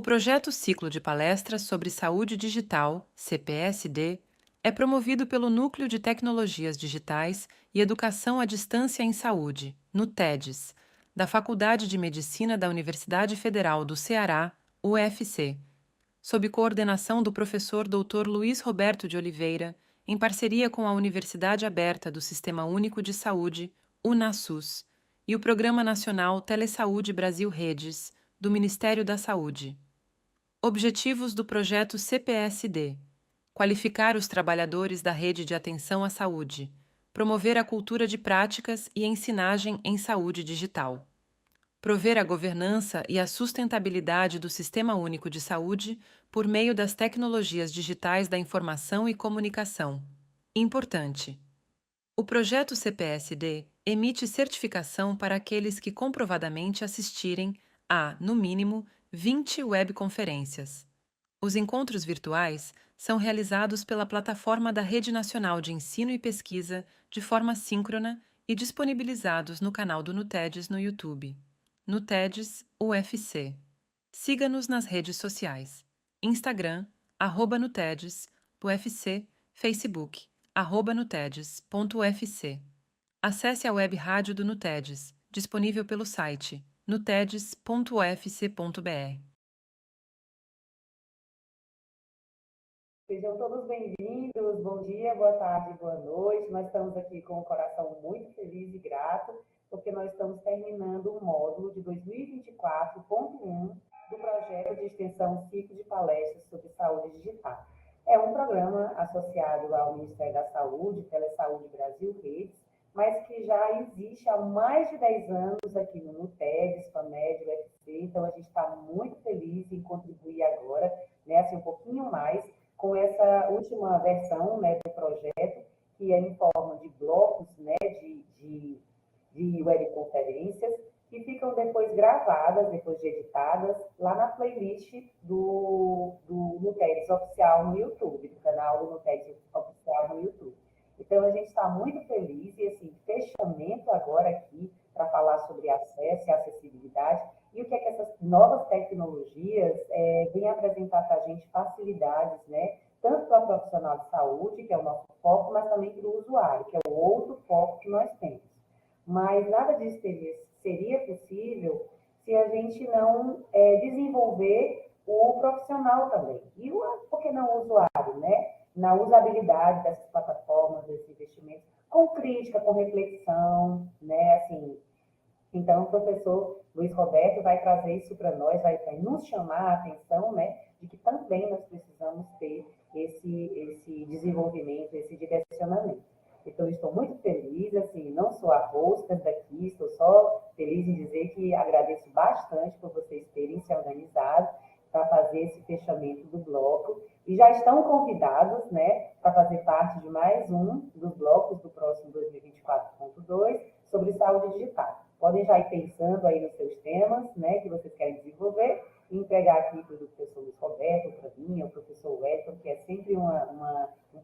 O projeto Ciclo de Palestras sobre Saúde Digital, CPSD, é promovido pelo Núcleo de Tecnologias Digitais e Educação à Distância em Saúde, NUTEDES, da Faculdade de Medicina da Universidade Federal do Ceará, UFC, sob coordenação do professor Dr. Luiz Roberto de Oliveira, em parceria com a Universidade Aberta do Sistema Único de Saúde, UNASUS, e o Programa Nacional Telesaúde Brasil Redes, do Ministério da Saúde. Objetivos do projeto CPSD: qualificar os trabalhadores da rede de atenção à saúde, promover a cultura de práticas e ensinagem em saúde digital, prover a governança e a sustentabilidade do Sistema Único de Saúde por meio das tecnologias digitais da informação e comunicação. Importante: o projeto CPSD emite certificação para aqueles que comprovadamente assistirem a, no mínimo, 20 webconferências. Os encontros virtuais são realizados pela plataforma da Rede Nacional de Ensino e Pesquisa de forma síncrona e disponibilizados no canal do NUTEDES no YouTube. NUTEDES UFC. Siga-nos nas redes sociais: Instagram, @NUTEDES, UFC, Facebook, @nutedes.ufc. Acesse a web rádio do NUTEDES, disponível pelo site nutedes.ufc.br. Sejam todos bem-vindos, bom dia, boa tarde, boa noite. Nós estamos aqui com o coração muito feliz e grato, porque nós estamos terminando o módulo de 2024.1 do projeto de extensão Ciclo de Palestras sobre Saúde Digital. É um programa associado ao Ministério da Saúde, Telesaúde Brasil Redes, mas que já existe há mais de 10 anos aqui no NUTEDES, FAMED, UFC, então a gente está muito feliz em contribuir agora, né, assim, um pouquinho mais, com essa última versão, né, do projeto, que é em forma de blocos, né, de webconferências, que ficam depois gravadas, depois de editadas, lá na playlist do NUTEDES Oficial no YouTube, do canal do NUTEDES Oficial no YouTube. Então, a gente está muito feliz e, assim, fechamento agora aqui para falar sobre acesso e acessibilidade e o que é que essas novas tecnologias vêm apresentar para a gente facilidades, né? Tanto para o profissional de saúde, que é o nosso foco, mas também para o usuário, que é o outro foco que nós temos. Mas nada disso seria possível se a gente não desenvolver o profissional também. E por que não o usuário, né? Na usabilidade dessas plataformas, desses investimentos, com crítica, com reflexão, né? Assim, então, o professor Luiz Roberto vai trazer isso para nós, vai nos chamar a atenção, né, de que também nós precisamos ter esse desenvolvimento, esse direcionamento. Então, estou muito feliz, assim, não sou a host daqui, estou só feliz em dizer que agradeço bastante por vocês terem se organizado para fazer esse fechamento do bloco e já estão convidados, né, para fazer parte de mais um dos blocos do próximo 2024.2 sobre saúde digital. Podem já ir pensando aí nos seus temas, né, que vocês querem desenvolver e entregar aqui para o professor Luiz Roberto, para mim, ao professor Wellington, que é sempre um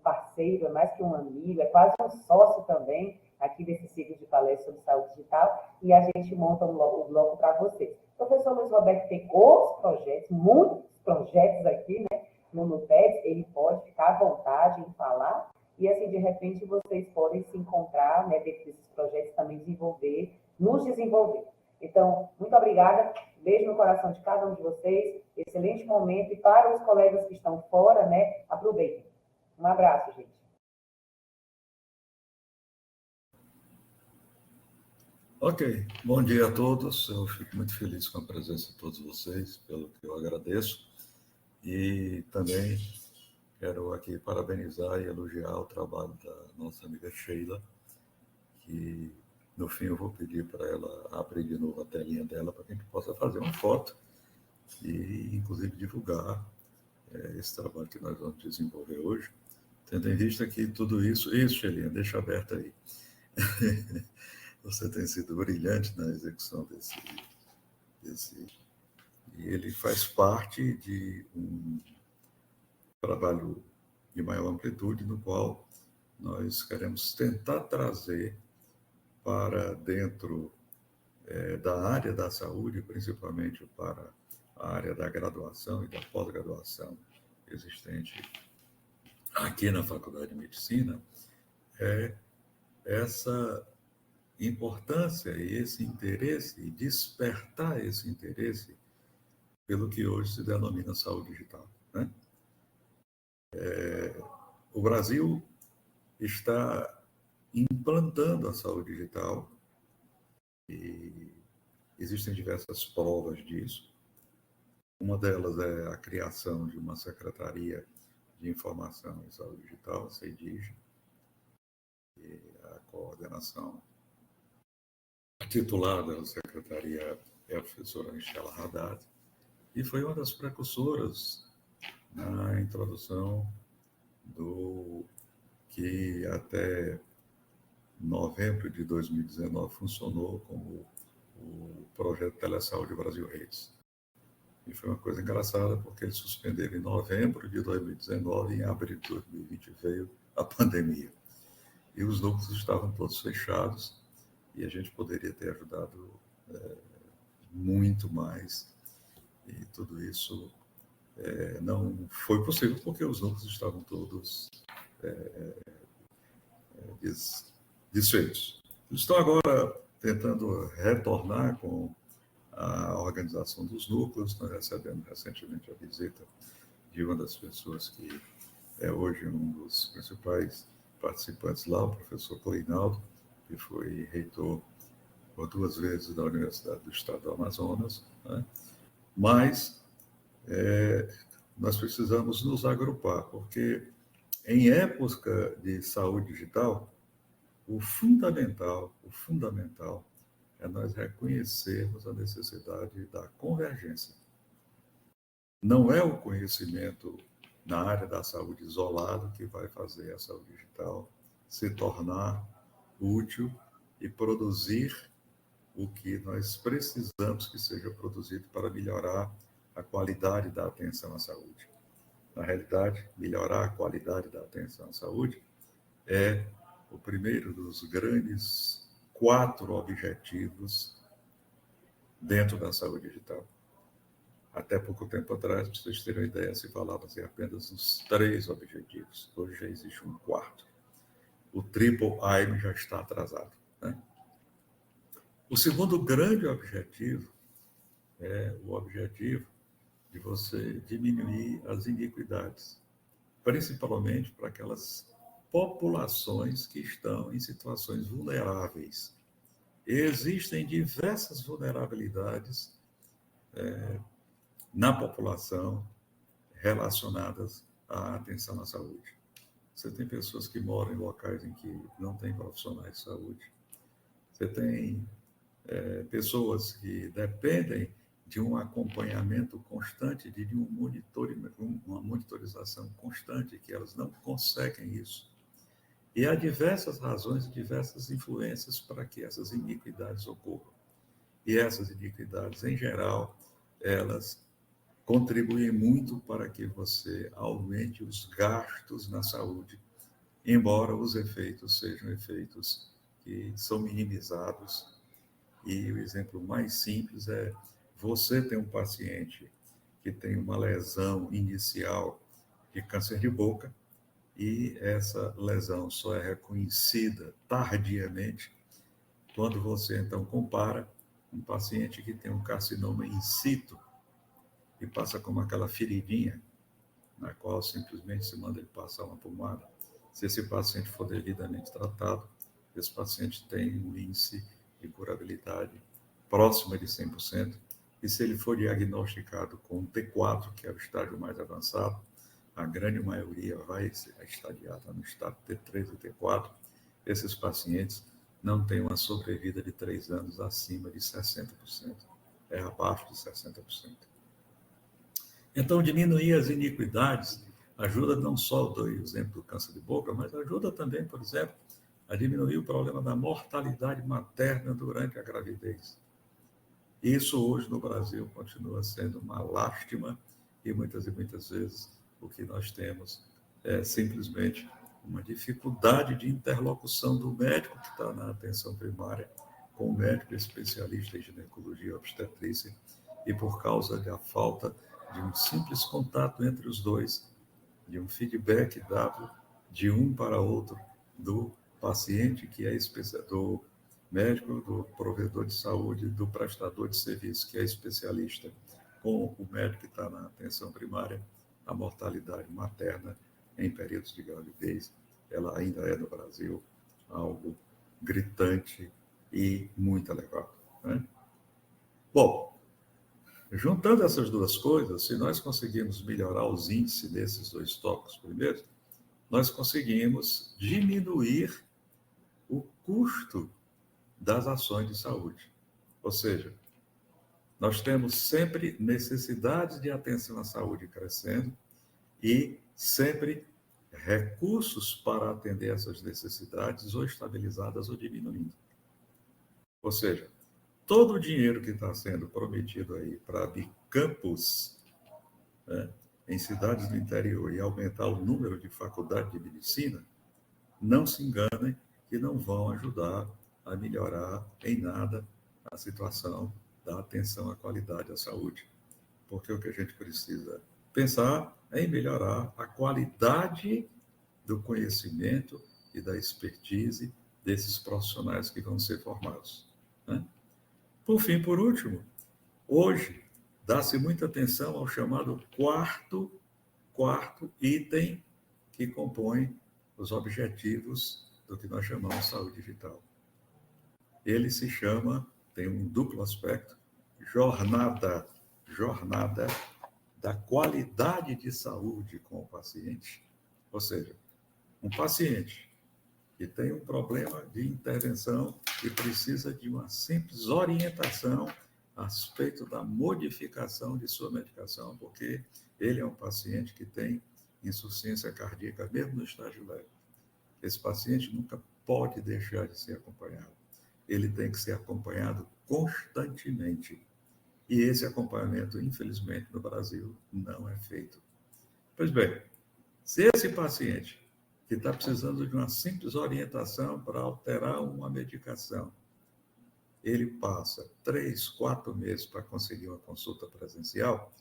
parceiro, é mais que um amigo, é quase um sócio também aqui desse ciclo de palestras sobre saúde digital, e a gente monta o bloco para vocês. O professor Luiz Roberto tem outros projetos, muitos projetos aqui, né, no NUTEDES, ele pode ficar à vontade em falar, e assim, de repente, vocês podem se encontrar, né, dentro desses projetos também nos desenvolver. Então, muito obrigada, beijo no coração de cada um de vocês, excelente momento, e para os colegas que estão fora, né, aproveitem. Um abraço, gente. Ok, bom dia a todos, eu fico muito feliz com a presença de todos vocês, pelo que eu agradeço, e também quero aqui parabenizar e elogiar o trabalho da nossa amiga Sheila, que no fim eu vou pedir para ela abrir de novo a telinha dela para que a gente possa fazer uma foto e, inclusive, divulgar esse trabalho que nós vamos desenvolver hoje, tendo em vista que tudo isso, Sheilinha, deixa aberto aí. Você tem sido brilhante na execução desse. E ele faz parte de um trabalho de maior amplitude, no qual nós queremos tentar trazer para dentro da área da saúde, principalmente para a área da graduação e da pós-graduação existente aqui na Faculdade de Medicina, é essa importância e esse interesse, e despertar esse interesse pelo que hoje se denomina saúde digital, né? O Brasil está implantando a saúde digital e existem diversas provas disso. Uma delas é a criação de uma Secretaria de Informação e Saúde Digital, a CEDIG, e a coordenação titular da secretaria é a professora Michela Haddad, e foi uma das precursoras na introdução do que até novembro de 2019 funcionou como o projeto Telesaúde Brasil Redes. E foi uma coisa engraçada, porque eles suspenderam em novembro de 2019 e em abril de 2020 veio a pandemia. E os núcleos estavam todos fechados e a gente poderia ter ajudado muito mais. E tudo isso não foi possível porque os núcleos estavam todos desfeitos. Estão agora tentando retornar com a organização dos núcleos. Nós recebemos recentemente a visita de uma das pessoas que é hoje um dos principais participantes lá, o professor Cleinaldo, que foi reitor por 2 vezes da Universidade do Estado do Amazonas, né? Mas nós precisamos nos agrupar, porque em época de saúde digital, o fundamental é nós reconhecermos a necessidade da convergência. Não é o conhecimento na área da saúde isolado que vai fazer a saúde digital se tornar útil e produzir o que nós precisamos que seja produzido para melhorar a qualidade da atenção à saúde. Na realidade, melhorar a qualidade da atenção à saúde é o primeiro dos grandes 4 objetivos dentro da saúde digital. Até pouco tempo atrás, para vocês terem uma ideia, se falava apenas dos 3 objetivos. Hoje já existe um 4º. O Triple Aim já está atrasado, né? O segundo grande objetivo é o objetivo de você diminuir as iniquidades, principalmente para aquelas populações que estão em situações vulneráveis. Existem diversas vulnerabilidades na população relacionadas à atenção à saúde. Você tem pessoas que moram em locais em que não tem profissionais de saúde. Você tem pessoas que dependem de um acompanhamento constante, de uma monitorização constante, que elas não conseguem isso. E há diversas razões e diversas influências para que essas iniquidades ocorram. E essas iniquidades, em geral, elas contribuem muito para que você aumente os gastos na saúde, embora os efeitos sejam efeitos que são minimizados. E o exemplo mais simples é você ter um paciente que tem uma lesão inicial de câncer de boca e essa lesão só é reconhecida tardiamente quando você, então, compara um paciente que tem um carcinoma in situ e passa como aquela feridinha na qual simplesmente se manda ele passar uma pomada. Se esse paciente for devidamente tratado, esse paciente tem um índice de curabilidade próxima de 100%, e se ele for diagnosticado com T4, que é o estágio mais avançado, a grande maioria vai ser estadiada no estágio T3 e T4, esses pacientes não têm uma sobrevida de 3 anos acima de 60%, é abaixo de 60%. Então, diminuir as iniquidades ajuda não só, dou o exemplo do câncer de boca, mas ajuda também, por exemplo, a diminuir o problema da mortalidade materna durante a gravidez. Isso hoje no Brasil continua sendo uma lástima e muitas vezes o que nós temos é simplesmente uma dificuldade de interlocução do médico que está na atenção primária com o médico especialista em ginecologia e obstetrícia, e por causa da falta de um simples contato entre os dois, de um feedback dado de um para outro, do paciente, que é do médico, do provedor de saúde, do prestador de serviço, que é especialista, com o médico que está na atenção primária, a mortalidade materna em períodos de gravidez, ela ainda é no Brasil algo gritante e muito elevado, né? Bom, juntando essas duas coisas, se nós conseguirmos melhorar os índices desses dois tópicos primeiros, nós conseguimos diminuir o custo das ações de saúde. Ou seja, nós temos sempre necessidades de atenção à saúde crescendo e sempre recursos para atender essas necessidades ou estabilizadas ou diminuindo. Ou seja, todo o dinheiro que está sendo prometido aí para abrir campus, né, em cidades do interior e aumentar o número de faculdades de medicina, não se enganem que não vão ajudar a melhorar em nada a situação da atenção à qualidade da saúde. Porque o que a gente precisa pensar é em melhorar a qualidade do conhecimento e da expertise desses profissionais que vão ser formados, né? Por fim, por último, hoje dá-se muita atenção ao chamado quarto item que compõe os objetivos do que nós chamamos de saúde digital. Ele se chama, tem um duplo aspecto, jornada da qualidade de saúde com o paciente. Ou seja, um paciente que tem um problema de intervenção e precisa de uma simples orientação a respeito da modificação de sua medicação, porque ele é um paciente que tem insuficiência cardíaca, mesmo no estágio leve. Esse paciente nunca pode deixar de ser acompanhado. Ele tem que ser acompanhado constantemente. E esse acompanhamento, infelizmente, no Brasil, não é feito. Pois bem, se esse paciente que está precisando de uma simples orientação para alterar uma medicação, ele passa 3, 4 meses para conseguir uma consulta presencial,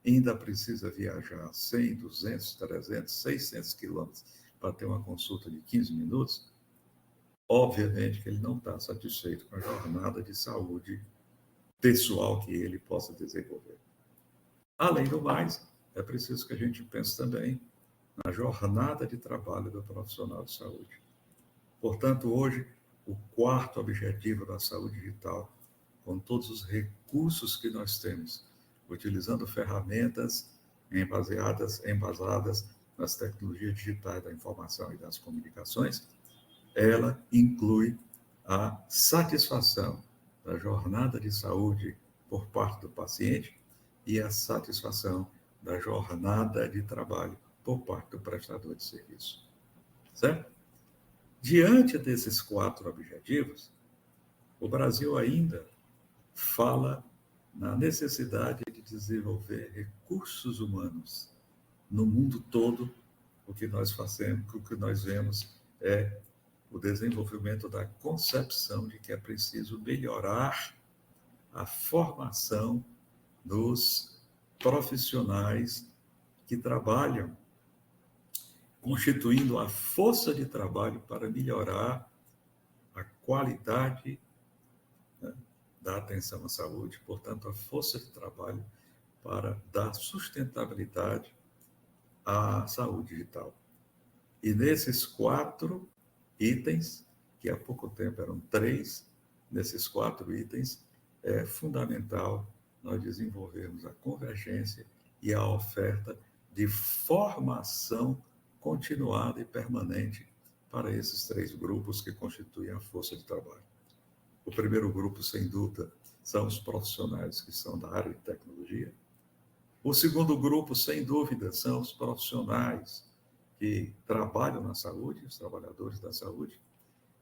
ainda precisa viajar 100, 200, 300, 600 quilômetros para ter uma consulta de 15 minutos, obviamente que ele não está satisfeito com a jornada de saúde pessoal que ele possa desenvolver. Além do mais, é preciso que a gente pense também na jornada de trabalho do profissional de saúde. Portanto, hoje, o quarto objetivo da saúde digital, com todos os recursos que nós temos, utilizando ferramentas embasadas nas tecnologias digitais da informação e das comunicações, ela inclui a satisfação da jornada de saúde por parte do paciente e a satisfação da jornada de trabalho por parte do prestador de serviço. Certo? Diante desses 4 objetivos, o Brasil ainda fala na necessidade de desenvolver recursos humanos. No mundo todo, o que nós fazemos, o que nós vemos é o desenvolvimento da concepção de que é preciso melhorar a formação dos profissionais que trabalham, constituindo a força de trabalho para melhorar a qualidade, né, da atenção à saúde, portanto, a força de trabalho para dar sustentabilidade à saúde digital. E nesses 4 itens, que há pouco tempo eram 3, nesses 4 itens, é fundamental nós desenvolvermos a convergência e a oferta de formação continuada e permanente para esses 3 grupos que constituem a força de trabalho. O primeiro grupo, sem dúvida, são os profissionais que são da área de tecnologia. O segundo grupo, sem dúvida, são os profissionais que trabalham na saúde, os trabalhadores da saúde.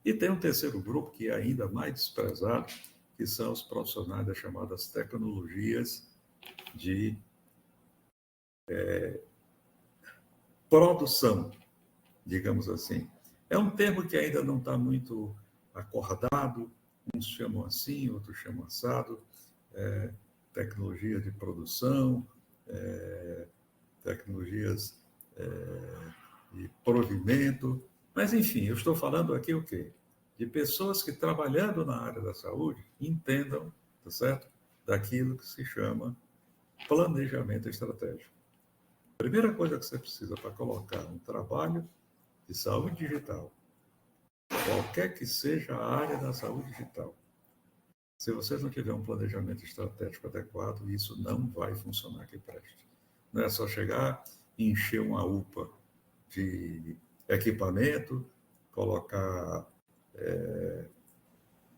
E tem um terceiro grupo, que é ainda mais desprezado, que são os profissionais das chamadas tecnologias de produção, digamos assim. É um termo que ainda não está muito acordado, uns chamam assim, outros chamam assado. tecnologia de produção, tecnologias de provimento, mas, enfim, eu estou falando aqui o quê? De pessoas que, trabalhando na área da saúde, entendam, tá certo? Daquilo que se chama planejamento estratégico. A primeira coisa que você precisa para colocar um trabalho de saúde digital, qualquer que seja a área da saúde digital, se você não tiver um planejamento estratégico adequado, isso não vai funcionar que preste. Não é só chegar e encher uma UPA de equipamento, colocar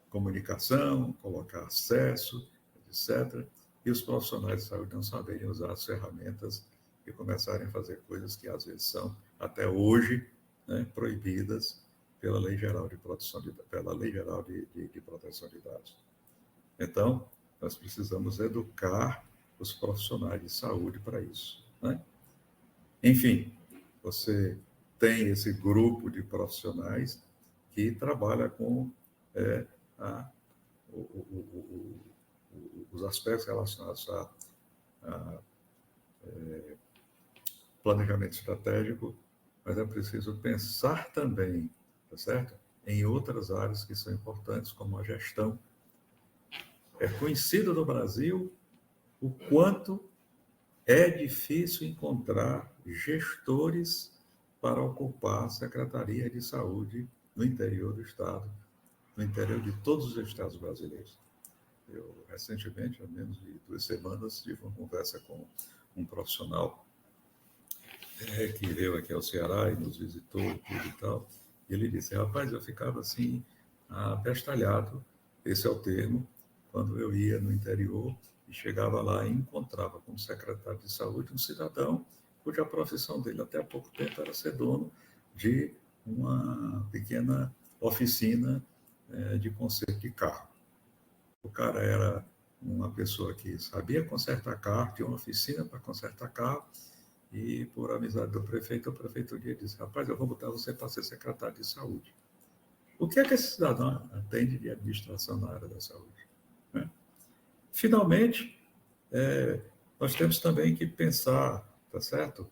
comunicação, colocar acesso, etc. E os profissionais de saúde não saberem usar as ferramentas e começarem a fazer coisas que às vezes são, até hoje, né, proibidas pela Lei Geral de Proteção de Dados. Então, nós precisamos educar os profissionais de saúde para isso, né? Enfim, você tem esse grupo de profissionais que trabalha com os aspectos relacionados a planejamento estratégico, mas é preciso pensar também, tá certo? Em outras áreas que são importantes, como a gestão. É conhecido no Brasil o quanto é difícil encontrar gestores para ocupar a Secretaria de Saúde no interior do Estado, no interior de todos os estados brasileiros. Eu, recentemente, há menos de 2 semanas, tive uma conversa com um profissional que veio aqui ao Ceará e nos visitou tudo e tal. E ele disse, rapaz, eu ficava assim, abestalhado, esse é o termo, quando eu ia no interior e chegava lá e encontrava como secretário de saúde um cidadão cuja profissão dele até há pouco tempo era ser dono de uma pequena oficina de conserto de carro. O cara era uma pessoa que sabia consertar carro, tinha uma oficina para consertar carro, e por amizade do prefeito, o prefeito um dia disse, rapaz, eu vou botar você para ser secretário de saúde. O que é que esse cidadão atende de administração na área da saúde? Né? Finalmente, nós temos também que pensar, tá certo?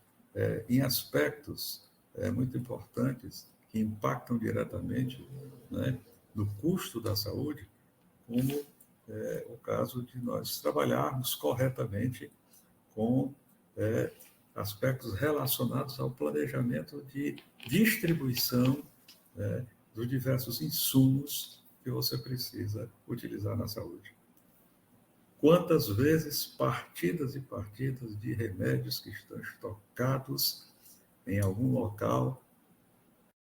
Em aspectos muito importantes que impactam diretamente, né, no custo da saúde, como o caso de nós trabalharmos corretamente com aspectos relacionados ao planejamento de distribuição dos diversos insumos que você precisa utilizar na saúde. Quantas vezes partidas e partidas de remédios que estão estocados em algum local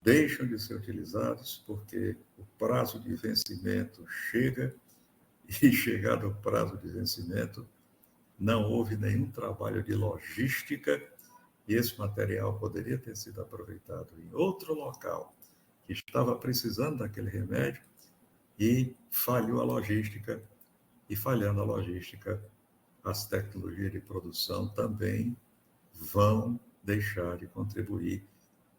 deixam de ser utilizados porque o prazo de vencimento chega e, chegado o prazo de vencimento, não houve nenhum trabalho de logística e esse material poderia ter sido aproveitado em outro local que estava precisando daquele remédio e falhou a logística. E falhando a logística, as tecnologias de produção também vão deixar de contribuir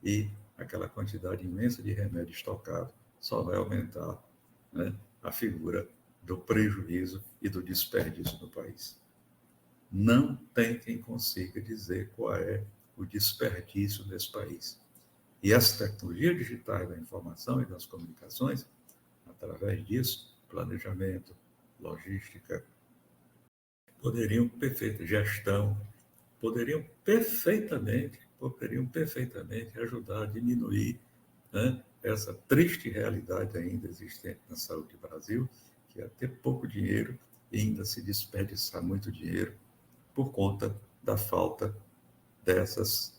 e aquela quantidade imensa de remédio estocado só vai aumentar, né, a figura do prejuízo e do desperdício no país. Não tem quem consiga dizer qual é o desperdício nesse país. E as tecnologias digitais da informação e das comunicações, através disso, planejamento, logística, gestão, poderiam perfeitamente ajudar a diminuir, né, essa triste realidade ainda existente na saúde do Brasil, que é ter pouco dinheiro e ainda se desperdiçar muito dinheiro por conta da falta dessas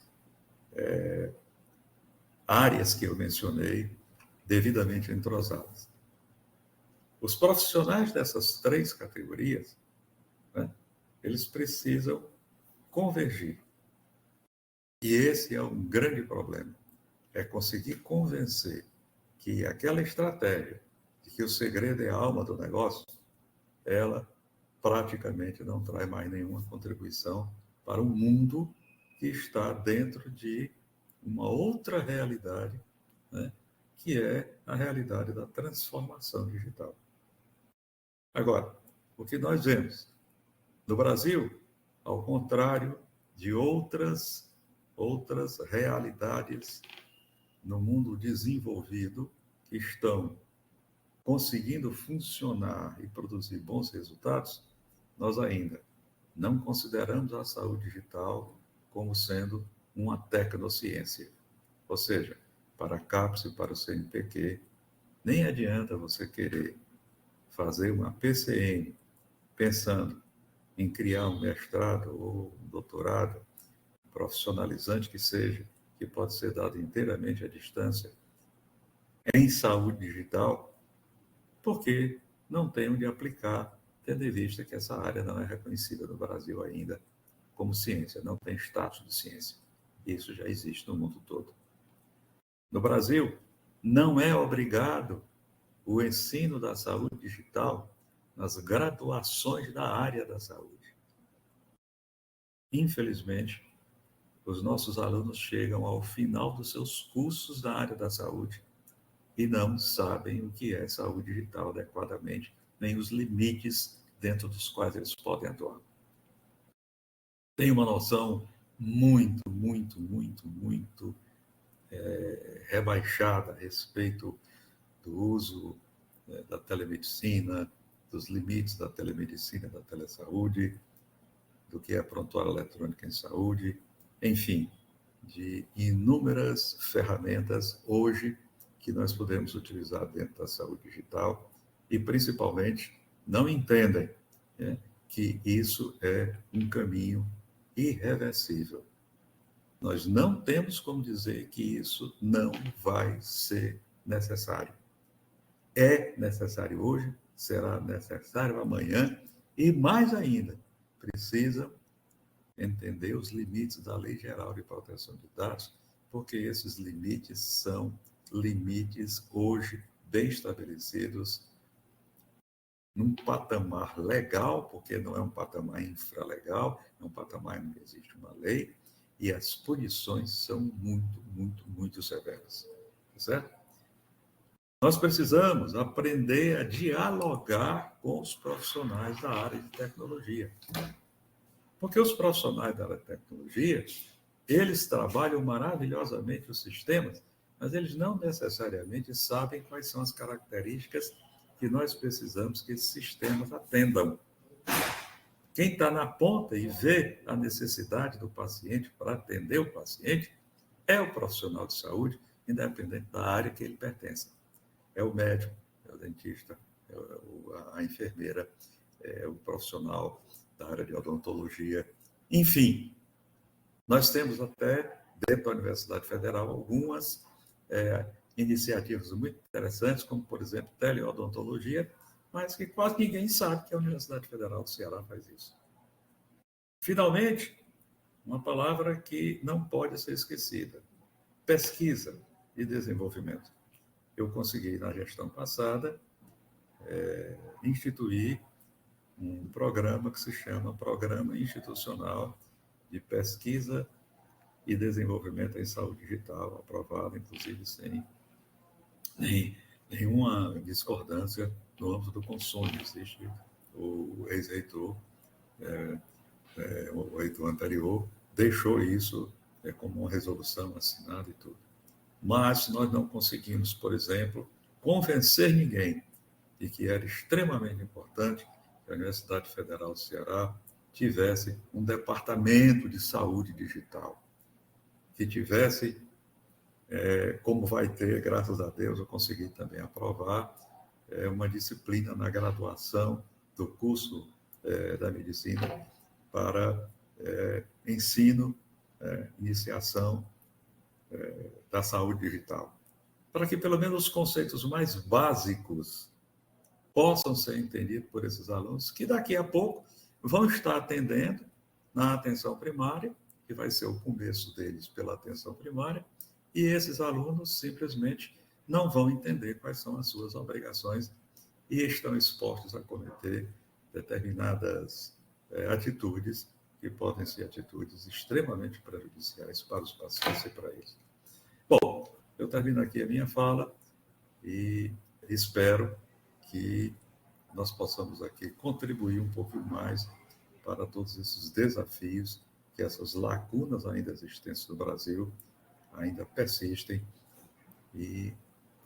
áreas que eu mencionei, devidamente entrosadas. Os profissionais dessas 3 categorias, né, eles precisam convergir. E esse é um grande problema, é conseguir convencer que aquela estratégia de que o segredo é a alma do negócio, ela praticamente não traz mais nenhuma contribuição para um mundo que está dentro de uma outra realidade, né, que é a realidade da transformação digital. Agora, o que nós vemos No Brasil, ao contrário de outras realidades no mundo desenvolvido que estão conseguindo funcionar e produzir bons resultados, nós ainda não consideramos a saúde digital como sendo uma tecnociência. Ou seja, para a CAPES e para o CNPq, nem adianta você querer fazer uma PCM pensando em criar um mestrado ou um doutorado profissionalizante que seja, que pode ser dado inteiramente à distância, em saúde digital, porque não tem onde aplicar, tendo em vista que essa área não é reconhecida no Brasil ainda como ciência, não tem status de ciência. Isso já existe no mundo todo. No Brasil, não é obrigado o ensino da saúde digital nas graduações da área da saúde. Infelizmente, os nossos alunos chegam ao final dos seus cursos da área da saúde e não sabem o que é saúde digital adequadamente, nem os limites dentro dos quais eles podem atuar. Tem uma noção muito rebaixada a respeito do uso da telemedicina, dos limites da telemedicina, da telesaúde, do que é prontuário eletrônico em saúde, enfim, de inúmeras ferramentas hoje que nós podemos utilizar dentro da saúde digital e, principalmente, não entendem, né, que isso é um caminho irreversível. Nós não temos como dizer que isso não vai ser necessário. É necessário hoje, será necessário amanhã, e mais ainda, precisa entender os limites da Lei Geral de Proteção de Dados, porque esses limites são limites hoje bem estabelecidos num patamar legal, porque não é um patamar infralegal, é um patamar onde existe uma lei, e as punições são muito severas, certo? Nós precisamos aprender a dialogar com os profissionais da área de tecnologia. Porque os profissionais da área de tecnologia, eles trabalham maravilhosamente os sistemas, mas eles não necessariamente sabem quais são as características que nós precisamos que esses sistemas atendam. Quem está na ponta e vê a necessidade do paciente para atender o paciente é o profissional de saúde, independente da área que ele pertence. É o médico, é o dentista, é a enfermeira, é o profissional da área de odontologia. Enfim, nós temos até, dentro da Universidade Federal, algumas iniciativas muito interessantes, como, por exemplo, teleodontologia, mas que quase ninguém sabe que a Universidade Federal do Ceará faz isso. Finalmente, uma palavra que não pode ser esquecida: pesquisa e desenvolvimento. Eu consegui, na gestão passada, instituir um programa que se chama Programa Institucional de Pesquisa e Desenvolvimento em Saúde Digital, aprovado, inclusive, sem nenhuma discordância no âmbito do consumo. Existe o ex-reitor, o reitor anterior, deixou isso como uma resolução assinada e tudo. Mas nós não conseguimos, por exemplo, convencer ninguém de que era extremamente importante que a Universidade Federal do Ceará tivesse um departamento de saúde digital, que tivesse, como vai ter, graças a Deus, eu consegui também aprovar, uma disciplina na graduação do curso da medicina para ensino, iniciação da saúde digital, para que pelo menos os conceitos mais básicos possam ser entendidos por esses alunos, que daqui a pouco vão estar atendendo na atenção primária, que vai ser o começo deles pela atenção primária, e esses alunos simplesmente não vão entender quais são as suas obrigações e estão expostos a cometer determinadas atitudes que podem ser atitudes extremamente prejudiciais para os pacientes e para eles. Bom, eu termino aqui a minha fala e espero que nós possamos aqui contribuir um pouquinho mais para todos esses desafios que essas lacunas ainda existentes no Brasil ainda persistem, e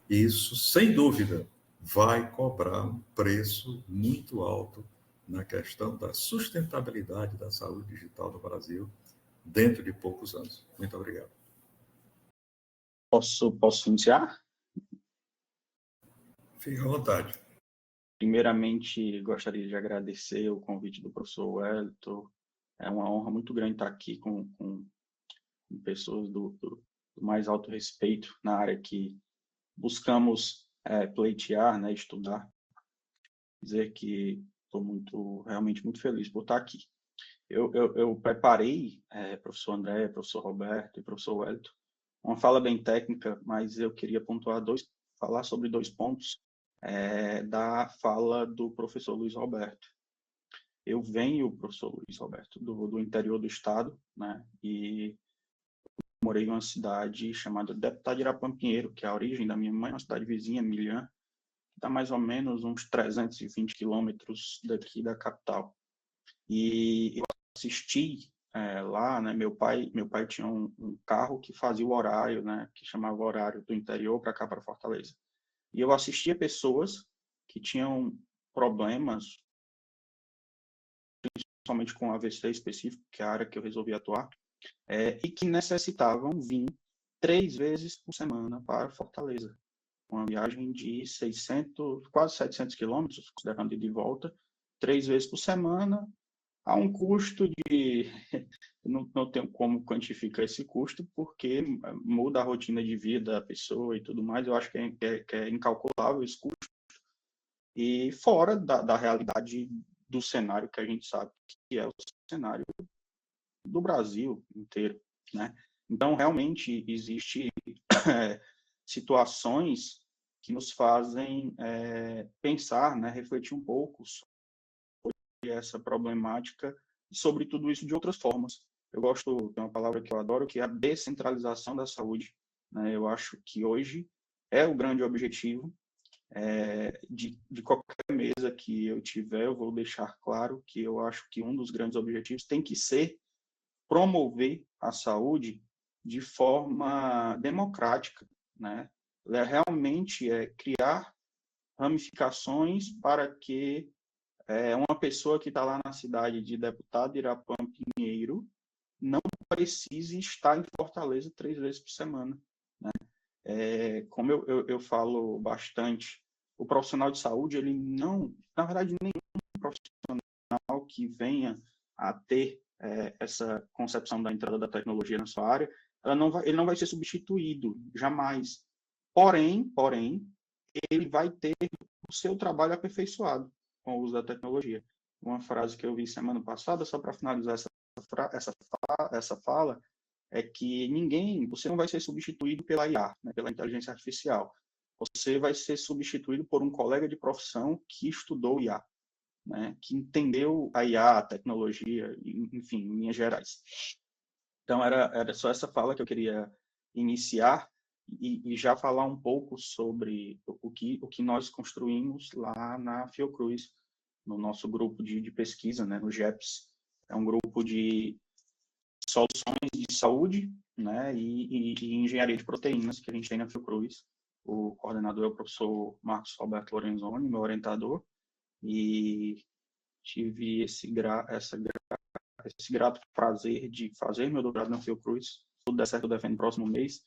isso, sem dúvida, vai cobrar um preço muito alto na questão da sustentabilidade da saúde digital no Brasil dentro de poucos anos. Muito obrigado. Posso iniciar? Fique à vontade. Primeiramente, gostaria de agradecer o convite do professor Wellington. É uma honra muito grande estar aqui com pessoas do mais alto respeito na área que buscamos pleitear, né, estudar. Dizer que estou realmente muito feliz por estar aqui. Eu preparei, professor André, professor Roberto e professor Wellington, uma fala bem técnica, mas eu queria falar sobre 2 pontos da fala do professor Luiz Roberto. Eu venho, professor Luiz Roberto, do interior do estado, né, e morei em uma cidade chamada Deputado Irapã Pinheiro, que é a origem da minha mãe, uma cidade vizinha, Milhã, que está mais ou menos uns 320 quilômetros daqui da capital. E eu assisti lá, né, meu pai tinha um carro que fazia o horário, né, que chamava o horário do interior para cá, para Fortaleza. E eu assistia pessoas que tinham problemas, principalmente com AVC específico, que é a área que eu resolvi atuar, e que necessitavam vir 3 vezes por semana para Fortaleza. Uma viagem de quase 700 quilômetros, considerando ida e volta, 3 vezes por semana, a um custo de... não tenho como quantificar esse custo, porque muda a rotina de vida da pessoa e tudo mais. Eu acho que é incalculável esse custo. E fora da realidade do cenário que a gente sabe que é o cenário do Brasil inteiro, né? Então, realmente, existe situações que nos fazem pensar, né, refletir um pouco essa problemática e sobre tudo isso de outras formas. Eu gosto de uma palavra que eu adoro, que é a descentralização da saúde, né? Eu acho que hoje é o grande objetivo de qualquer mesa que eu tiver. Eu vou deixar claro que eu acho que um dos grandes objetivos tem que ser promover a saúde de forma democrática, né? Realmente criar ramificações para que uma pessoa que está lá na cidade de Deputado Irapã Pinheiro não precise estar em Fortaleza 3 vezes por semana, né? Como eu falo bastante, o profissional de saúde, ele não, na verdade, nenhum profissional que venha a ter essa concepção da entrada da tecnologia na sua área, ele não vai ser substituído, jamais. Porém, ele vai ter o seu trabalho aperfeiçoado com o uso da tecnologia. Uma frase que eu vi semana passada, só para finalizar essa fala, é que você não vai ser substituído pela IA, né, pela inteligência artificial. Você vai ser substituído por um colega de profissão que estudou IA, né, que entendeu a IA, a tecnologia, enfim, em linhas gerais. Então, era só essa fala que eu queria iniciar e já falar um pouco sobre o que nós construímos lá na Fiocruz, no nosso grupo de pesquisa, né, no GEPS. É um grupo de soluções de saúde, né, e engenharia de proteínas que a gente tem na Fiocruz. O coordenador é o professor Marcos Roberto Lorenzoni, meu orientador, e tive esse grato prazer de fazer meu doutorado na Fiocruz. Se tudo der certo, eu defendo no próximo mês,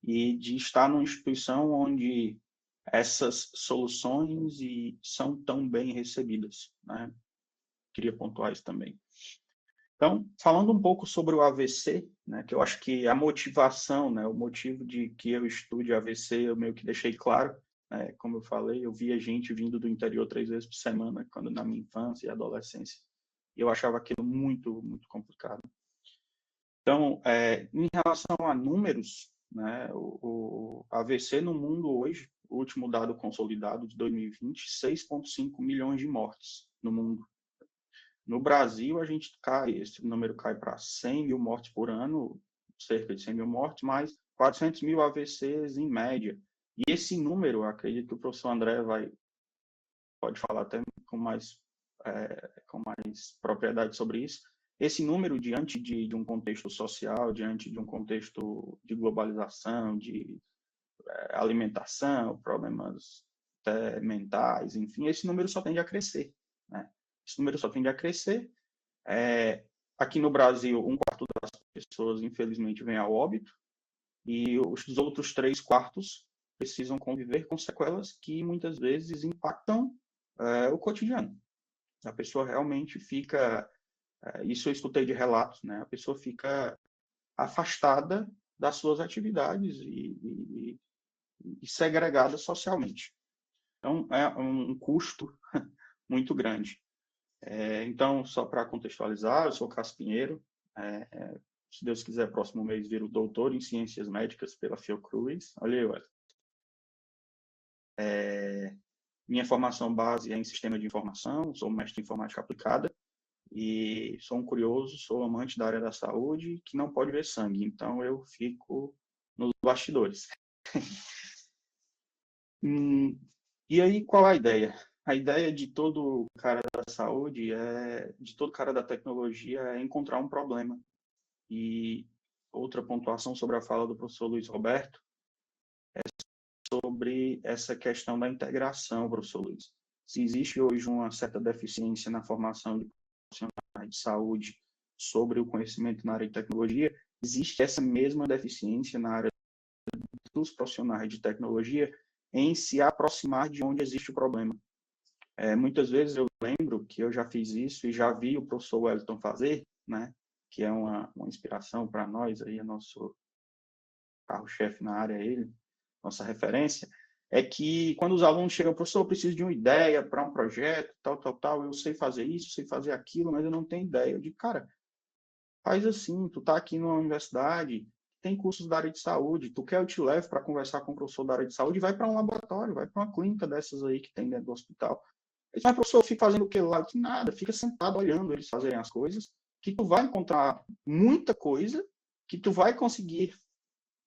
e de estar numa instituição onde essas soluções são tão bem recebidas, né? Queria pontuar isso também. Então, falando um pouco sobre o AVC, né, que eu acho que a motivação, né, o motivo de que eu estude AVC, eu meio que deixei claro, né, como eu falei, eu via gente vindo do interior 3 vezes por semana, quando na minha infância e adolescência, e eu achava aquilo muito, muito complicado. Então, em relação a números, né, o AVC no mundo hoje, o último dado consolidado de 2020, 6,5 milhões de mortes no mundo. No Brasil, esse número cai para 100 mil mortes por ano, cerca de 100 mil mortes, mais 400 mil AVCs em média. E esse número, acredito que o professor André pode falar até com mais com mais propriedade sobre isso. Esse número, diante de um contexto social, diante de um contexto de globalização, de alimentação, problemas mentais, enfim, esse número só tende a crescer, né? Esse número só tende a crescer. Aqui no Brasil, 1/4 das pessoas, infelizmente, vem a óbito, e os outros 3/4 precisam conviver com sequelas que muitas vezes impactam o cotidiano. A pessoa realmente fica, isso eu escutei de relatos, né? A pessoa fica afastada das suas atividades e segregada socialmente. Então, é um custo muito grande. Então, só para contextualizar, eu sou Cássio Pinheiro, se Deus quiser, próximo mês viro doutor em Ciências Médicas pela Fiocruz. Olha aí, Wesley. Minha formação base é em Sistema de Informação, sou mestre em Informática Aplicada e sou um curioso, sou amante da área da saúde que não pode ver sangue, então eu fico nos bastidores. E aí, qual a ideia? A ideia de todo cara da saúde, de todo cara da tecnologia, é encontrar um problema. E outra pontuação sobre a fala do professor Luiz Roberto é sobre essa questão da integração, professor Luiz. Se existe hoje uma certa deficiência na formação de profissionais de saúde sobre o conhecimento na área de tecnologia, existe essa mesma deficiência na área dos profissionais de tecnologia em se aproximar de onde existe o problema. Muitas vezes eu lembro que eu já fiz isso e já vi o professor Wellington fazer, né, que é uma inspiração para nós, aí, nosso carro-chefe na área, ele, nossa referência, é que quando os alunos chegam, professor, eu preciso de uma ideia para um projeto, tal, eu sei fazer isso, sei fazer aquilo, mas eu não tenho ideia. Eu digo, cara, faz assim, tu tá aqui numa universidade, tem cursos da área de saúde, tu quer eu te levo para conversar com o professor da área de saúde, vai para um laboratório, vai para uma clínica dessas aí que tem dentro do hospital. Ele mas professor, fica fazendo o que lá? Que nada, fica sentado olhando eles fazerem as coisas, que tu vai encontrar muita coisa, que tu vai conseguir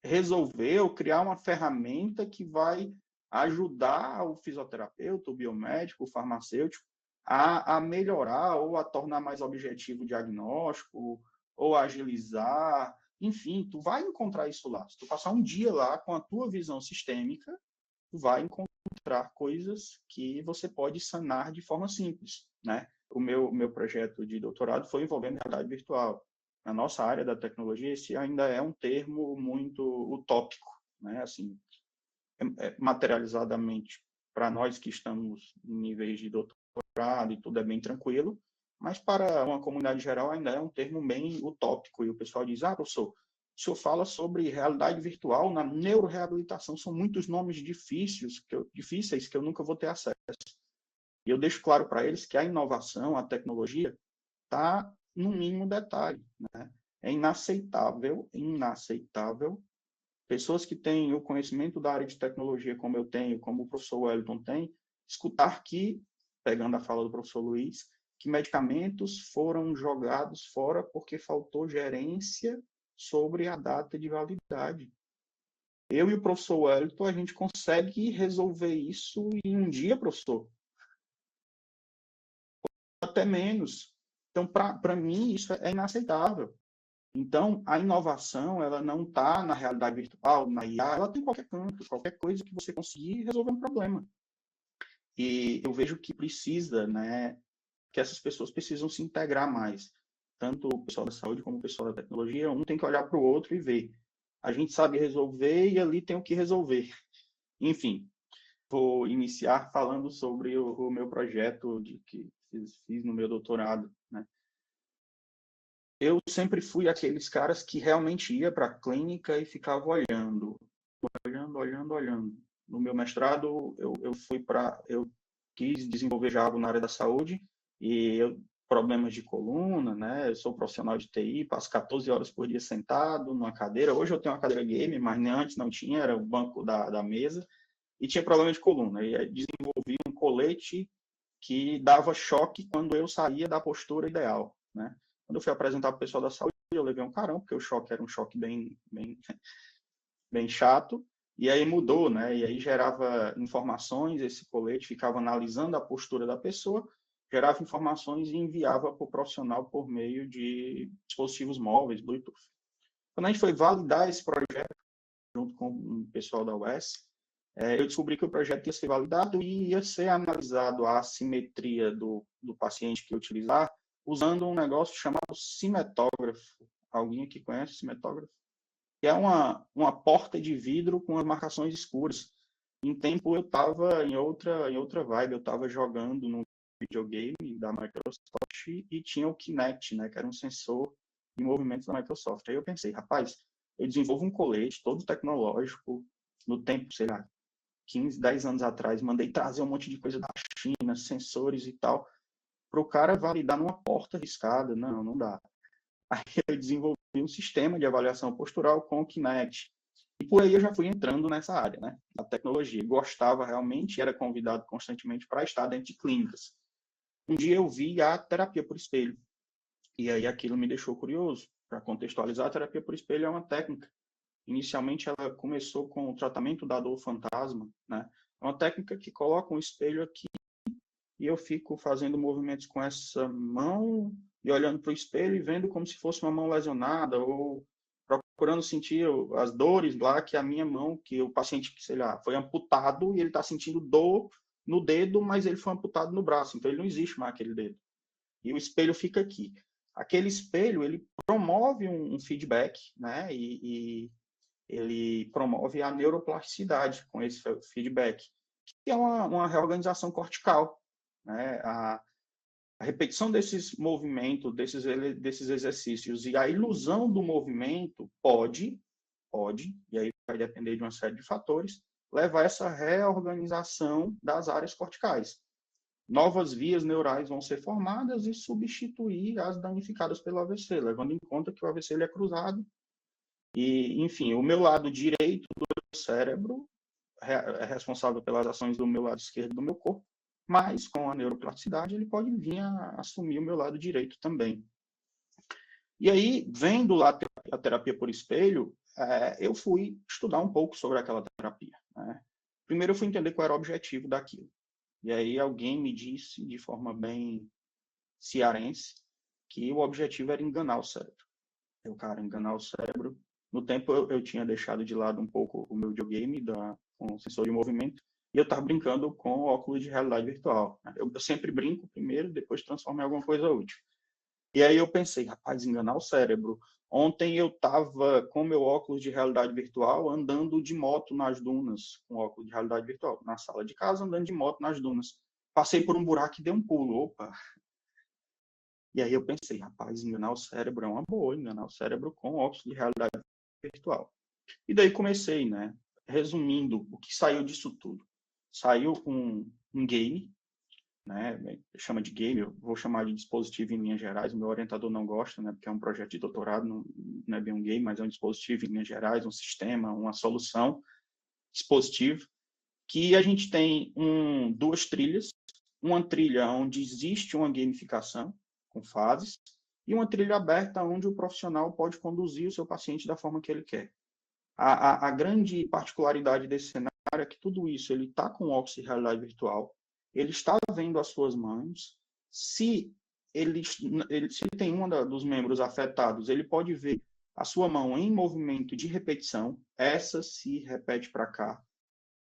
resolver ou criar uma ferramenta que vai ajudar o fisioterapeuta, o biomédico, o farmacêutico a melhorar ou a tornar mais objetivo o diagnóstico, ou agilizar, enfim, tu vai encontrar isso lá. Se tu passar um dia lá com a tua visão sistêmica, tu vai encontrar coisas que você pode sanar de forma simples, né? O meu projeto de doutorado foi envolvendo realidade virtual. Na nossa área da tecnologia, esse ainda é um termo muito utópico, né? Assim, materializadamente, para nós que estamos em níveis de doutorado e tudo é bem tranquilo, mas para uma comunidade geral ainda é um termo bem utópico. E o pessoal diz, professor, o senhor fala sobre realidade virtual na neuroreabilitação, são muitos nomes difíceis que eu nunca vou ter acesso. E eu deixo claro para eles que a inovação, a tecnologia, está no mínimo detalhe, né? É inaceitável pessoas que têm o conhecimento da área de tecnologia, como eu tenho, como o professor Wellington tem, escutar que, pegando a fala do professor Luiz, que medicamentos foram jogados fora porque faltou gerência sobre a data de validade. Eu e o professor Wellington, a gente consegue resolver isso em um dia, professor. Até menos. Então, para mim, isso é inaceitável. Então, a inovação, ela não está na realidade virtual, na IA, ela tem em qualquer canto, qualquer coisa que você conseguir resolver um problema. E eu vejo que precisa, né, que essas pessoas precisam se integrar mais. Tanto o pessoal da saúde como o pessoal da tecnologia, um tem que olhar para o outro e ver. A gente sabe resolver e ali tem o que resolver. Enfim, vou iniciar falando sobre o meu projeto que fiz no meu doutorado, né? Eu sempre fui aqueles caras que realmente ia para a clínica e ficava olhando. No meu mestrado, eu quis desenvolver já algo na área da saúde e problemas de coluna, né? Eu sou profissional de TI, passo 14 horas por dia sentado numa cadeira. Hoje eu tenho uma cadeira game, mas antes não tinha, era o banco da mesa e tinha problema de coluna. E aí desenvolvi um colete que dava choque quando eu saía da postura ideal, né? Quando eu fui apresentar para o pessoal da saúde, eu levei um carão, porque o choque era um choque bem chato, e aí mudou, né? E aí gerava informações, esse colete ficava analisando a postura da pessoa, gerava informações e enviava para o profissional por meio de dispositivos móveis, Bluetooth. Quando a gente foi validar esse projeto, junto com o pessoal da UES, eu descobri que o projeto ia ser validado e ia ser analisado a assimetria do paciente que eu utilizar, usando um negócio chamado cimetógrafo. Alguém aqui conhece o cimetógrafo? Que é uma porta de vidro com as marcações escuras. Em tempo eu estava em outra vibe, eu estava jogando num videogame da Microsoft e tinha o Kinect, né, que era um sensor de movimentos da Microsoft. Aí eu pensei, rapaz, eu desenvolvo um colete todo tecnológico, no tempo, sei lá, 15, 10 anos atrás, mandei trazer um monte de coisa da China, sensores e tal, para o cara validar numa porta riscada. Não, não dá. Aí eu desenvolvi um sistema de avaliação postural com o Kinect. E por aí eu já fui entrando nessa área, né, da tecnologia. Gostava realmente, era convidado constantemente para estar dentro de clínicas. Um dia eu vi a terapia por espelho. E aí aquilo me deixou curioso. Para contextualizar, a terapia por espelho é uma técnica. Inicialmente ela começou com o tratamento da dor fantasma, né? É uma técnica que coloca um espelho aqui e eu fico fazendo movimentos com essa mão e olhando para o espelho e vendo como se fosse uma mão lesionada ou procurando sentir as dores lá que a minha mão, que o paciente, sei lá, foi amputado e ele está sentindo dor no dedo, mas ele foi amputado no braço, então ele não existe mais aquele dedo. E o espelho fica aqui. Aquele espelho, ele promove um feedback, né? E ele promove a neuroplasticidade com esse feedback, que é uma reorganização cortical, né? A repetição desses movimentos, desses exercícios e a ilusão do movimento pode, e aí vai depender de uma série de fatores, levar a essa reorganização das áreas corticais. Novas vias neurais vão ser formadas e substituir as danificadas pelo AVC, levando em conta que o AVC ele é cruzado. E, enfim, o meu lado direito do cérebro é responsável pelas ações do meu lado esquerdo do meu corpo, mas com a neuroplasticidade ele pode vir a assumir o meu lado direito também. E aí, vendo lá a terapia por espelho, eu fui estudar um pouco sobre aquela terapia, né? Primeiro eu fui entender qual era o objetivo daquilo. E aí alguém me disse, de forma bem cearense, que o objetivo era enganar o cérebro. Eu, cara, enganar o cérebro. No tempo eu tinha deixado de lado um pouco o meu videogame com o sensor de movimento e eu estava brincando com o óculos de realidade virtual. Eu sempre brinco primeiro, depois transformo em alguma coisa útil. E aí eu pensei, rapaz, enganar o cérebro. Ontem eu estava com meu óculos de realidade virtual andando de moto nas dunas, com óculos de realidade virtual, na sala de casa, andando de moto nas dunas. Passei por um buraco e dei um pulo. Opa! E aí eu pensei, rapaz, enganar o cérebro é uma boa, enganar o cérebro com óculos de realidade virtual. E daí comecei, né? Resumindo, o que saiu disso tudo? Saiu um game, né? Chama de game, eu vou chamar de dispositivo em linhas gerais, o meu orientador não gosta, né? Porque é um projeto de doutorado, não é bem um game, mas é um dispositivo em linhas gerais, um sistema, uma solução, dispositivo, que a gente tem duas trilhas, uma trilha onde existe uma gamificação, com fases, e uma trilha aberta onde o profissional pode conduzir o seu paciente da forma que ele quer. A grande particularidade desse cenário é que tudo isso ele está com óculos de realidade virtual, ele está vendo as suas mãos, se ele tem um dos membros afetados, ele pode ver a sua mão em movimento de repetição, essa se repete para cá,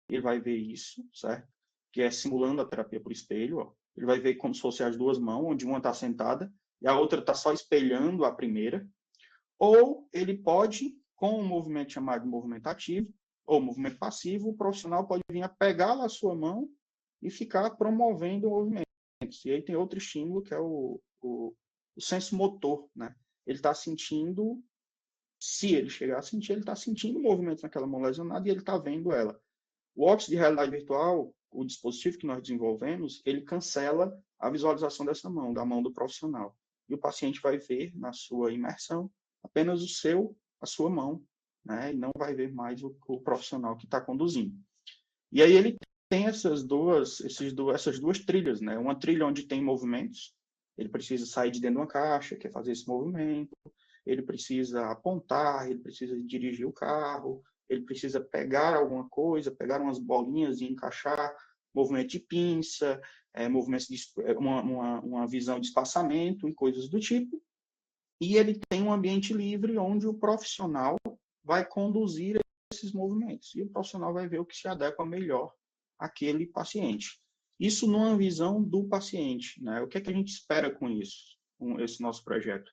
ele vai ver isso, certo? Que é simulando a terapia por espelho, ó. Ele vai ver como se fossem as duas mãos, onde uma está sentada e a outra está só espelhando a primeira. Ou ele pode, com um movimento chamado de movimento ativo, ou movimento passivo, o profissional pode vir a pegar a sua mão e ficar promovendo o movimento. E aí tem outro estímulo, que é o senso motor, né? Ele está sentindo, se ele chegar a sentir, ele está sentindo o movimento naquela mão lesionada e ele está vendo ela. O óculos de realidade virtual, o dispositivo que nós desenvolvemos, ele cancela a visualização dessa mão, da mão do profissional. E o paciente vai ver na sua imersão apenas a sua mão, né? E não vai ver mais o profissional que está conduzindo. E aí ele tem essas duas trilhas, né? Uma trilha onde tem movimentos, ele precisa sair de dentro de uma caixa, quer fazer esse movimento, ele precisa apontar, ele precisa dirigir o carro, ele precisa pegar alguma coisa, pegar umas bolinhas e encaixar, movimento de pinça, movimentos de, uma visão de espaçamento e coisas do tipo. E ele tem um ambiente livre onde o profissional vai conduzir esses movimentos. E o profissional vai ver o que se adequa melhor àquele paciente. Isso numa visão do paciente, né? O que é que a gente espera com isso, com esse nosso projeto?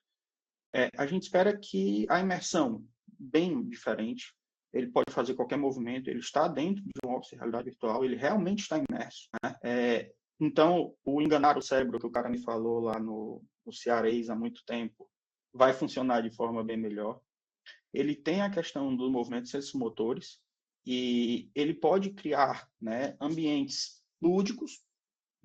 A gente espera que a imersão, bem diferente, ele pode fazer qualquer movimento, ele está dentro de um óculos de realidade virtual, ele realmente está imerso, né? Então, o enganar o cérebro, que o cara me falou lá no Cearês há muito tempo, vai funcionar de forma bem melhor. Ele tem a questão dos movimentos sensomotores e ele pode criar, né, ambientes lúdicos,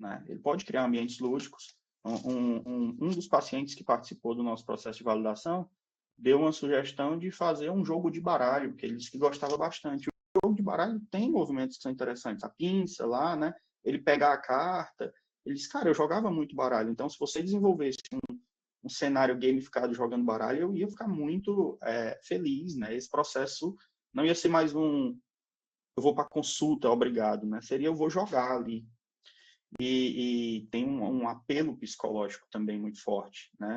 né? Ele pode criar ambientes lúdicos. Um dos pacientes que participou do nosso processo de validação deu uma sugestão de fazer um jogo de baralho, que ele disse que gostava bastante. O jogo de baralho tem movimentos que são interessantes. A pinça lá, né? Ele pegar a carta. Ele disse, cara, eu jogava muito baralho. Então, se você desenvolvesse um cenário gamificado jogando baralho, eu ia ficar muito feliz, né? Esse processo não ia ser mais eu vou para consulta, obrigado, né? Seria eu vou jogar ali. E tem um apelo psicológico também muito forte, né?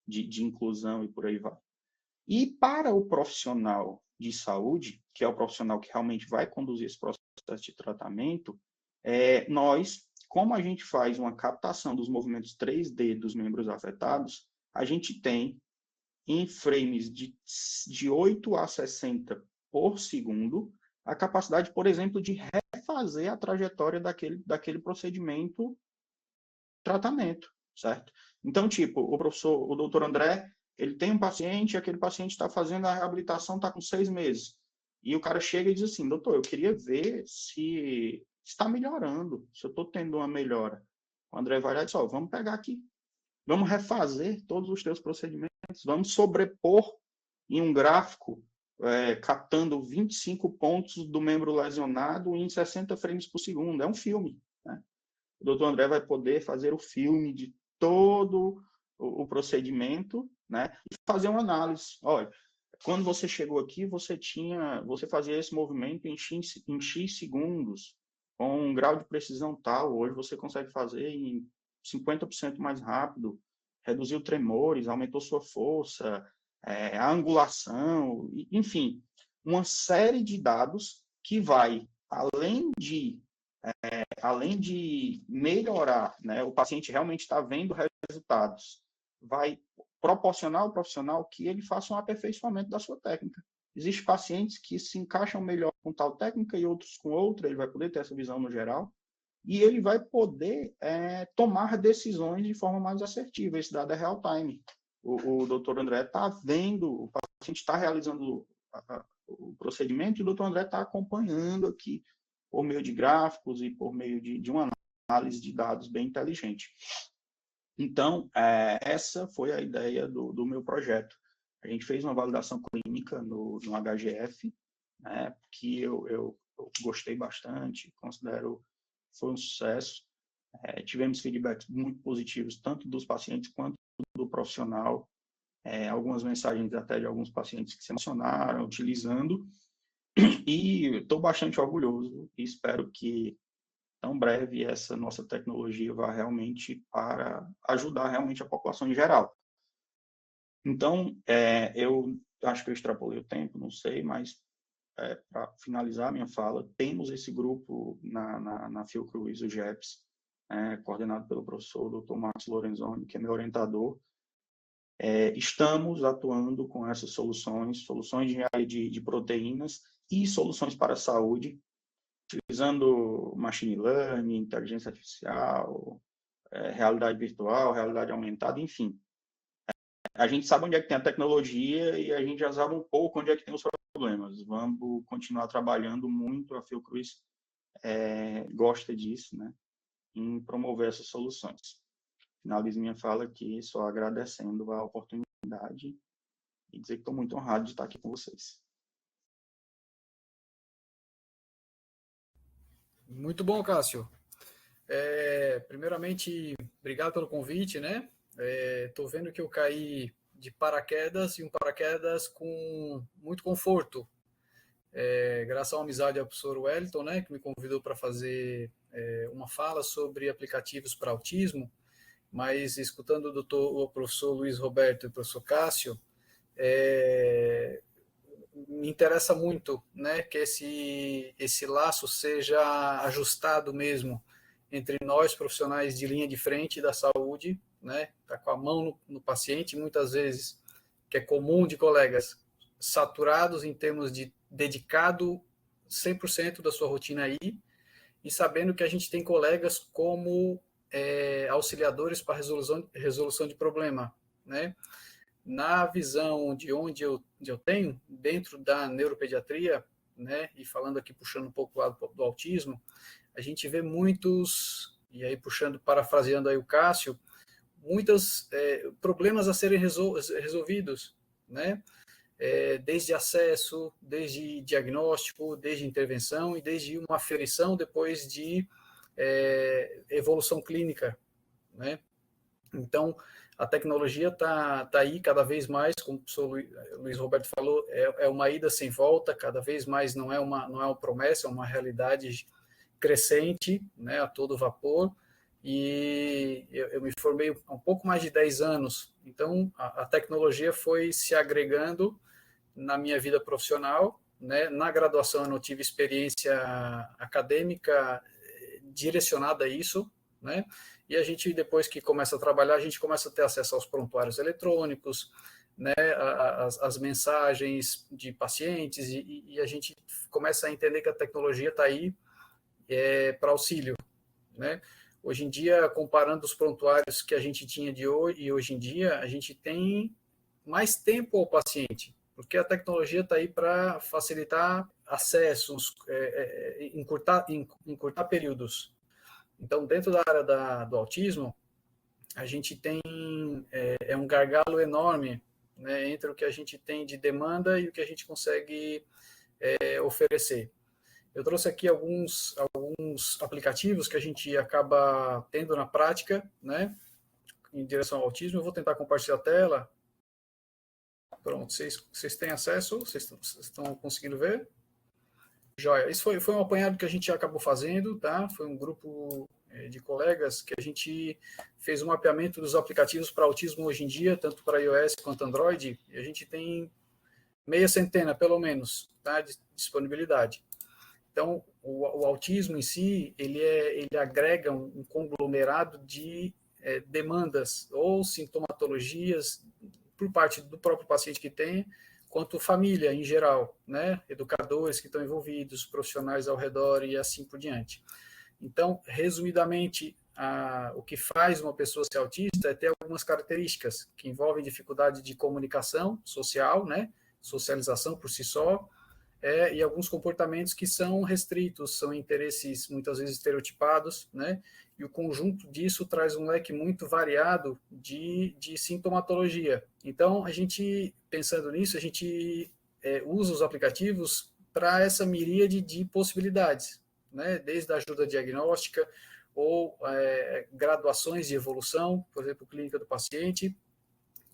De inclusão e por aí vai. E para o profissional de saúde, que é o profissional que realmente vai conduzir esse processo de tratamento, nós, como a gente faz uma captação dos movimentos 3D dos membros afetados, a gente tem em frames de 8 a 60 por segundo, a capacidade, por exemplo, de refazer a trajetória daquele procedimento tratamento, certo? Então, tipo, o doutor André, ele tem um paciente, aquele paciente está fazendo a reabilitação, está com 6 meses. E o cara chega e diz assim, doutor, eu queria ver se está melhorando, se eu estou tendo uma melhora. O André vai lá e diz, vamos pegar aqui, vamos refazer todos os teus procedimentos, vamos sobrepor em um gráfico, captando 25 pontos do membro lesionado em 60 frames por segundo. É um filme, né? O doutor André vai poder fazer o filme de todo o procedimento, né? E fazer uma análise. Olha, quando você chegou aqui, você fazia esse movimento em X segundos, com um grau de precisão tal. Hoje você consegue fazer em 50% mais rápido, reduziu tremores, aumentou sua força, a angulação, enfim, uma série de dados que vai, além de melhorar, né, o paciente realmente está vendo resultados, vai proporcionar ao profissional que ele faça um aperfeiçoamento da sua técnica. Existem pacientes que se encaixam melhor com tal técnica e outros com outra, ele vai poder ter essa visão no geral, e ele vai poder tomar decisões de forma mais assertiva. Esse dado é real time. O doutor André está vendo, o paciente está realizando o procedimento e o doutor André está acompanhando aqui por meio de gráficos e por meio de uma análise de dados bem inteligente. Então, essa foi a ideia do meu projeto. A gente fez uma validação clínica no HGF, né, que eu gostei bastante, considero foi um sucesso. Tivemos feedbacks muito positivos, tanto dos pacientes quanto do profissional. Algumas mensagens até de alguns pacientes que se emocionaram utilizando. E estou bastante orgulhoso e espero que, tão breve, essa nossa tecnologia vá realmente para ajudar realmente a população em geral. Então, eu acho que eu extrapolei o tempo, não sei, mas para finalizar a minha fala, temos esse grupo na Fiocruz, o GEPS, coordenado pelo professor Dr. Marcos Lorenzoni, que é meu orientador. Estamos atuando com essas soluções de proteínas e soluções para a saúde, utilizando machine learning, inteligência artificial, realidade virtual, realidade aumentada, enfim. A gente sabe onde é que tem a tecnologia e a gente já sabe um pouco onde é que tem os problemas. Vamos continuar trabalhando muito, a Fiocruz gosta disso, né, em promover essas soluções. Finalizo minha fala aqui só agradecendo a oportunidade e dizer que estou muito honrado de estar aqui com vocês. Muito bom, Cássio. Primeiramente, obrigado pelo convite, né? Estou vendo que eu caí de paraquedas e um paraquedas com muito conforto. graças à amizade ao professor Wellington, né, que me convidou para fazer uma fala sobre aplicativos para autismo, mas escutando o professor Luiz Roberto e o professor Cássio, me interessa muito, né, que esse laço seja ajustado mesmo entre nós, profissionais de linha de frente da saúde, né, tá com a mão no paciente, muitas vezes, que é comum de colegas saturados em termos de dedicado 100% da sua rotina aí, e sabendo que a gente tem colegas como auxiliadores para resolução de problema, né? Na visão de onde eu tenho, dentro da neuropediatria, né, e falando aqui, puxando um pouco o lado do autismo, a gente vê muitos, e aí puxando, parafraseando aí o Cássio, muitos problemas a serem resolvidos, né? Desde acesso, desde diagnóstico, desde intervenção e desde uma aferição depois de evolução clínica, né? Então, a tecnologia está aí cada vez mais, como o professor Luiz Roberto falou, é uma ida sem volta, cada vez mais não é uma promessa, é uma realidade crescente, né, a todo vapor, e eu me formei há um pouco mais de 10 anos, então a tecnologia foi se agregando na minha vida profissional, né? Na graduação eu não tive experiência acadêmica direcionada a isso, né? E a gente, depois que começa a trabalhar, a gente começa a ter acesso aos prontuários eletrônicos, né, as mensagens de pacientes, e a gente começa a entender que a tecnologia está aí para auxílio, né? Hoje em dia, comparando os prontuários que a gente tinha de hoje e hoje em dia, a gente tem mais tempo ao paciente, porque a tecnologia está aí para facilitar acessos, encurtar períodos. Então, dentro da área do autismo, a gente tem um gargalo enorme, né, entre o que a gente tem de demanda e o que a gente consegue oferecer. Eu trouxe aqui alguns aplicativos que a gente acaba tendo na prática, né, em direção ao autismo. Eu vou tentar compartilhar a tela. Pronto, vocês têm acesso? Vocês estão conseguindo ver? Joia. Isso foi um apanhado que a gente acabou fazendo, tá? Foi um grupo de colegas que a gente fez um mapeamento dos aplicativos para autismo hoje em dia, tanto para iOS quanto Android, e a gente tem meia centena, pelo menos, tá, de disponibilidade. Então, o autismo em si, ele agrega um conglomerado de demandas ou sintomatologias por parte do próprio paciente que tem, quanto família em geral, né? Educadores que estão envolvidos, profissionais ao redor e assim por diante. Então, resumidamente, o que faz uma pessoa ser autista é ter algumas características que envolvem dificuldade de comunicação social, né? Socialização por si só, e alguns comportamentos que são restritos, são interesses muitas vezes estereotipados, né? E o conjunto disso traz um leque muito variado de sintomatologia. Então, a gente, pensando nisso, a gente usa os aplicativos para essa miríade de possibilidades, né? Desde a ajuda diagnóstica ou graduações de evolução, por exemplo, clínica do paciente.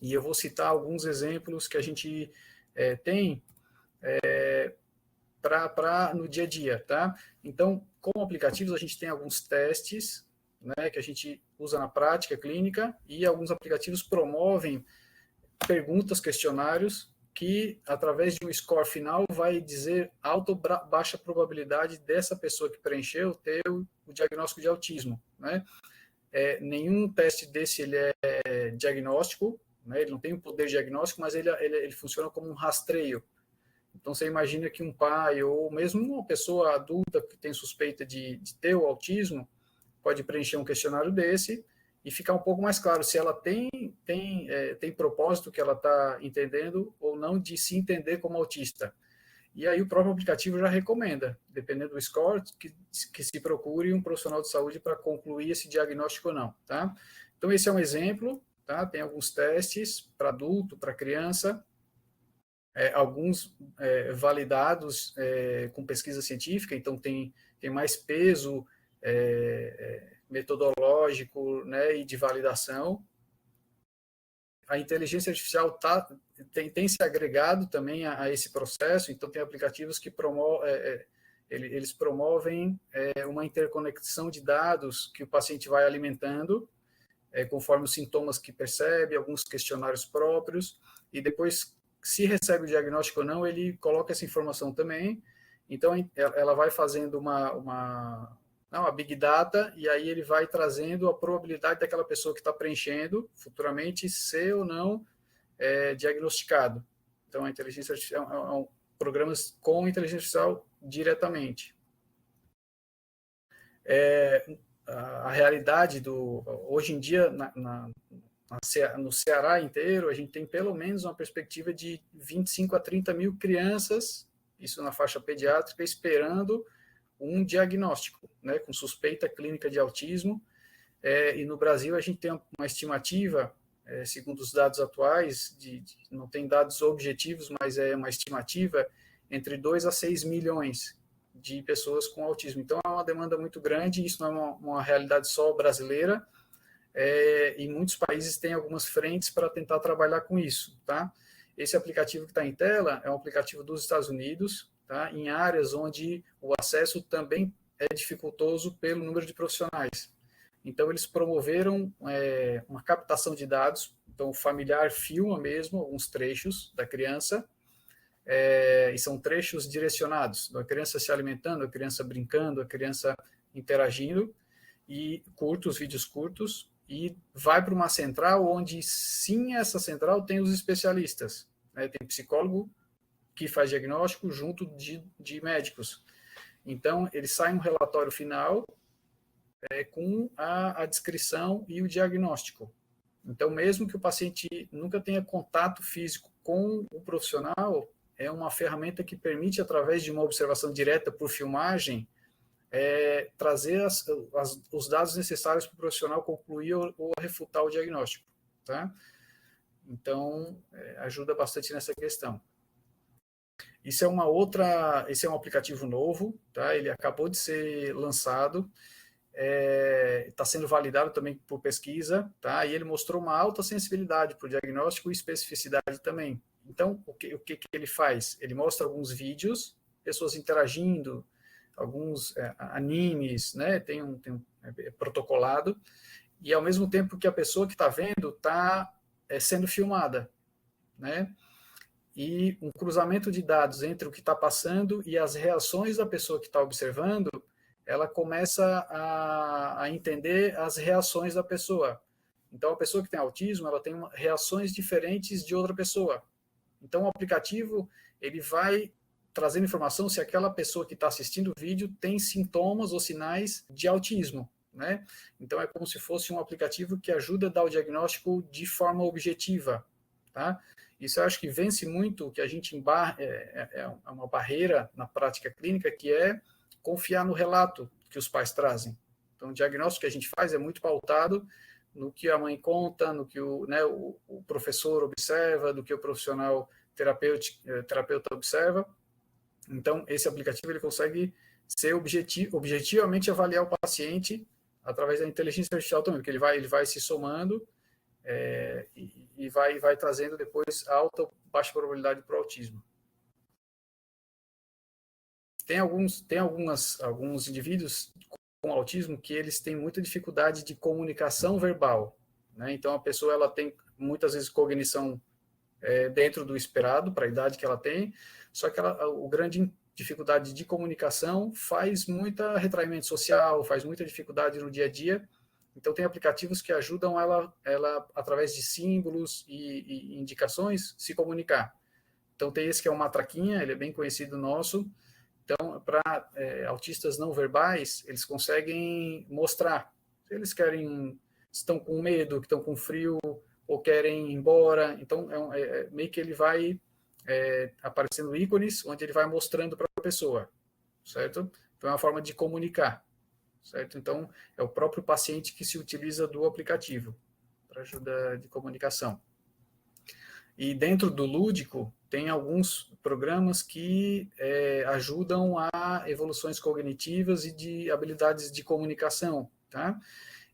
E eu vou citar alguns exemplos que a gente tem para no dia a dia, tá? Então, com aplicativos, a gente tem alguns testes, né, que a gente usa na prática clínica, e alguns aplicativos promovem perguntas, questionários, que, através de um score final, vai dizer alta ou baixa probabilidade dessa pessoa que preencheu ter o diagnóstico de autismo, né? Nenhum teste desse ele é diagnóstico, né? Ele não tem um poder diagnóstico, mas ele funciona como um rastreio. Então, você imagina que um pai ou mesmo uma pessoa adulta que tem suspeita de ter o autismo pode preencher um questionário desse e ficar um pouco mais claro se ela tem propósito que ela está entendendo ou não de se entender como autista. E aí o próprio aplicativo já recomenda, dependendo do score, que se procure um profissional de saúde para concluir esse diagnóstico ou não, tá? Então, esse é um exemplo, tá? Tem alguns testes para adulto, para criança, alguns validados com pesquisa científica, então tem mais peso metodológico, né, e de validação. a inteligência artificial tem se agregado também a esse processo, então tem aplicativos que eles promovem uma interconexão de dados que o paciente vai alimentando, conforme os sintomas que percebe, alguns questionários próprios, e depois, se recebe o diagnóstico ou não, ele coloca essa informação também. Então, ela vai fazendo uma Big Data, e aí ele vai trazendo a probabilidade daquela pessoa que está preenchendo, futuramente, ser ou não diagnosticado. Então, a inteligência artificial, programas com inteligência artificial diretamente. A realidade hoje em dia, no Ceará inteiro, a gente tem pelo menos uma perspectiva de 25 a 30 mil crianças, isso na faixa pediátrica, esperando um diagnóstico, né, com suspeita clínica de autismo, e no Brasil a gente tem uma estimativa, segundo os dados atuais, não tem dados objetivos, mas é uma estimativa entre 2 a 6 milhões de pessoas com autismo. Então é uma demanda muito grande, isso não é uma realidade só brasileira, e muitos países têm algumas frentes para tentar trabalhar com isso, tá? Esse aplicativo que está em tela é um aplicativo dos Estados Unidos, tá? Em áreas onde o acesso também é dificultoso pelo número de profissionais. Então, eles promoveram uma captação de dados, então o familiar filma mesmo alguns trechos da criança, e são trechos direcionados, a criança se alimentando, a criança brincando, a criança interagindo, e vídeos curtos, e vai para uma central onde, sim, essa central tem os especialistas, né? Tem psicólogo que faz diagnóstico junto de médicos. Então, ele sai um relatório final com a descrição e o diagnóstico. Então, mesmo que o paciente nunca tenha contato físico com o profissional, é uma ferramenta que permite, através de uma observação direta por filmagem, trazer os dados necessários para o profissional concluir ou refutar o diagnóstico, tá? Então, ajuda bastante nessa questão. Esse é um aplicativo novo, tá? Ele acabou de ser lançado, está sendo validado também por pesquisa, tá? E ele mostrou uma alta sensibilidade para o diagnóstico e especificidade também. Então, o que ele faz? Ele mostra alguns vídeos, pessoas interagindo, alguns animes, né? Tem protocolado, e ao mesmo tempo que a pessoa que está vendo está sendo filmada, né? E um cruzamento de dados entre o que está passando e as reações da pessoa que está observando, ela começa a entender as reações da pessoa. Então, a pessoa que tem autismo, ela tem reações diferentes de outra pessoa. Então, o aplicativo, ele vai trazendo informação se aquela pessoa que está assistindo o vídeo tem sintomas ou sinais de autismo, né? Então, é como se fosse um aplicativo que ajuda a dar o diagnóstico de forma objetiva, tá? Isso eu acho que vence muito o que a gente é uma barreira na prática clínica, que é confiar no relato que os pais trazem. Então, o diagnóstico que a gente faz é muito pautado no que a mãe conta, no que o professor observa, do que o profissional terapeuta observa. Então, esse aplicativo ele consegue ser objetivamente avaliar o paciente através da inteligência artificial também, porque ele vai se somando e vai trazendo depois alta ou baixa probabilidade para o autismo. Tem alguns indivíduos com autismo que eles têm muita dificuldade de comunicação verbal, né? Então, a pessoa ela tem muitas vezes cognição dentro do esperado para a idade que ela tem, só que o grande dificuldade de comunicação faz muita retraimento social, faz muita dificuldade no dia a dia. Então, tem aplicativos que ajudam ela através de símbolos e indicações, se comunicar. Então, tem esse que é o Matraquinha, ele é bem conhecido nosso. Então, para autistas não verbais, eles conseguem mostrar. Se eles estão com medo, que estão com frio, ou querem ir embora. Então, meio que ele vai aparecendo ícones, onde ele vai mostrando para a pessoa, certo? Então, é uma forma de comunicar, certo? Então, é o próprio paciente que se utiliza do aplicativo para ajuda de comunicação. E dentro do lúdico, tem alguns programas que ajudam a evoluções cognitivas e de habilidades de comunicação, tá?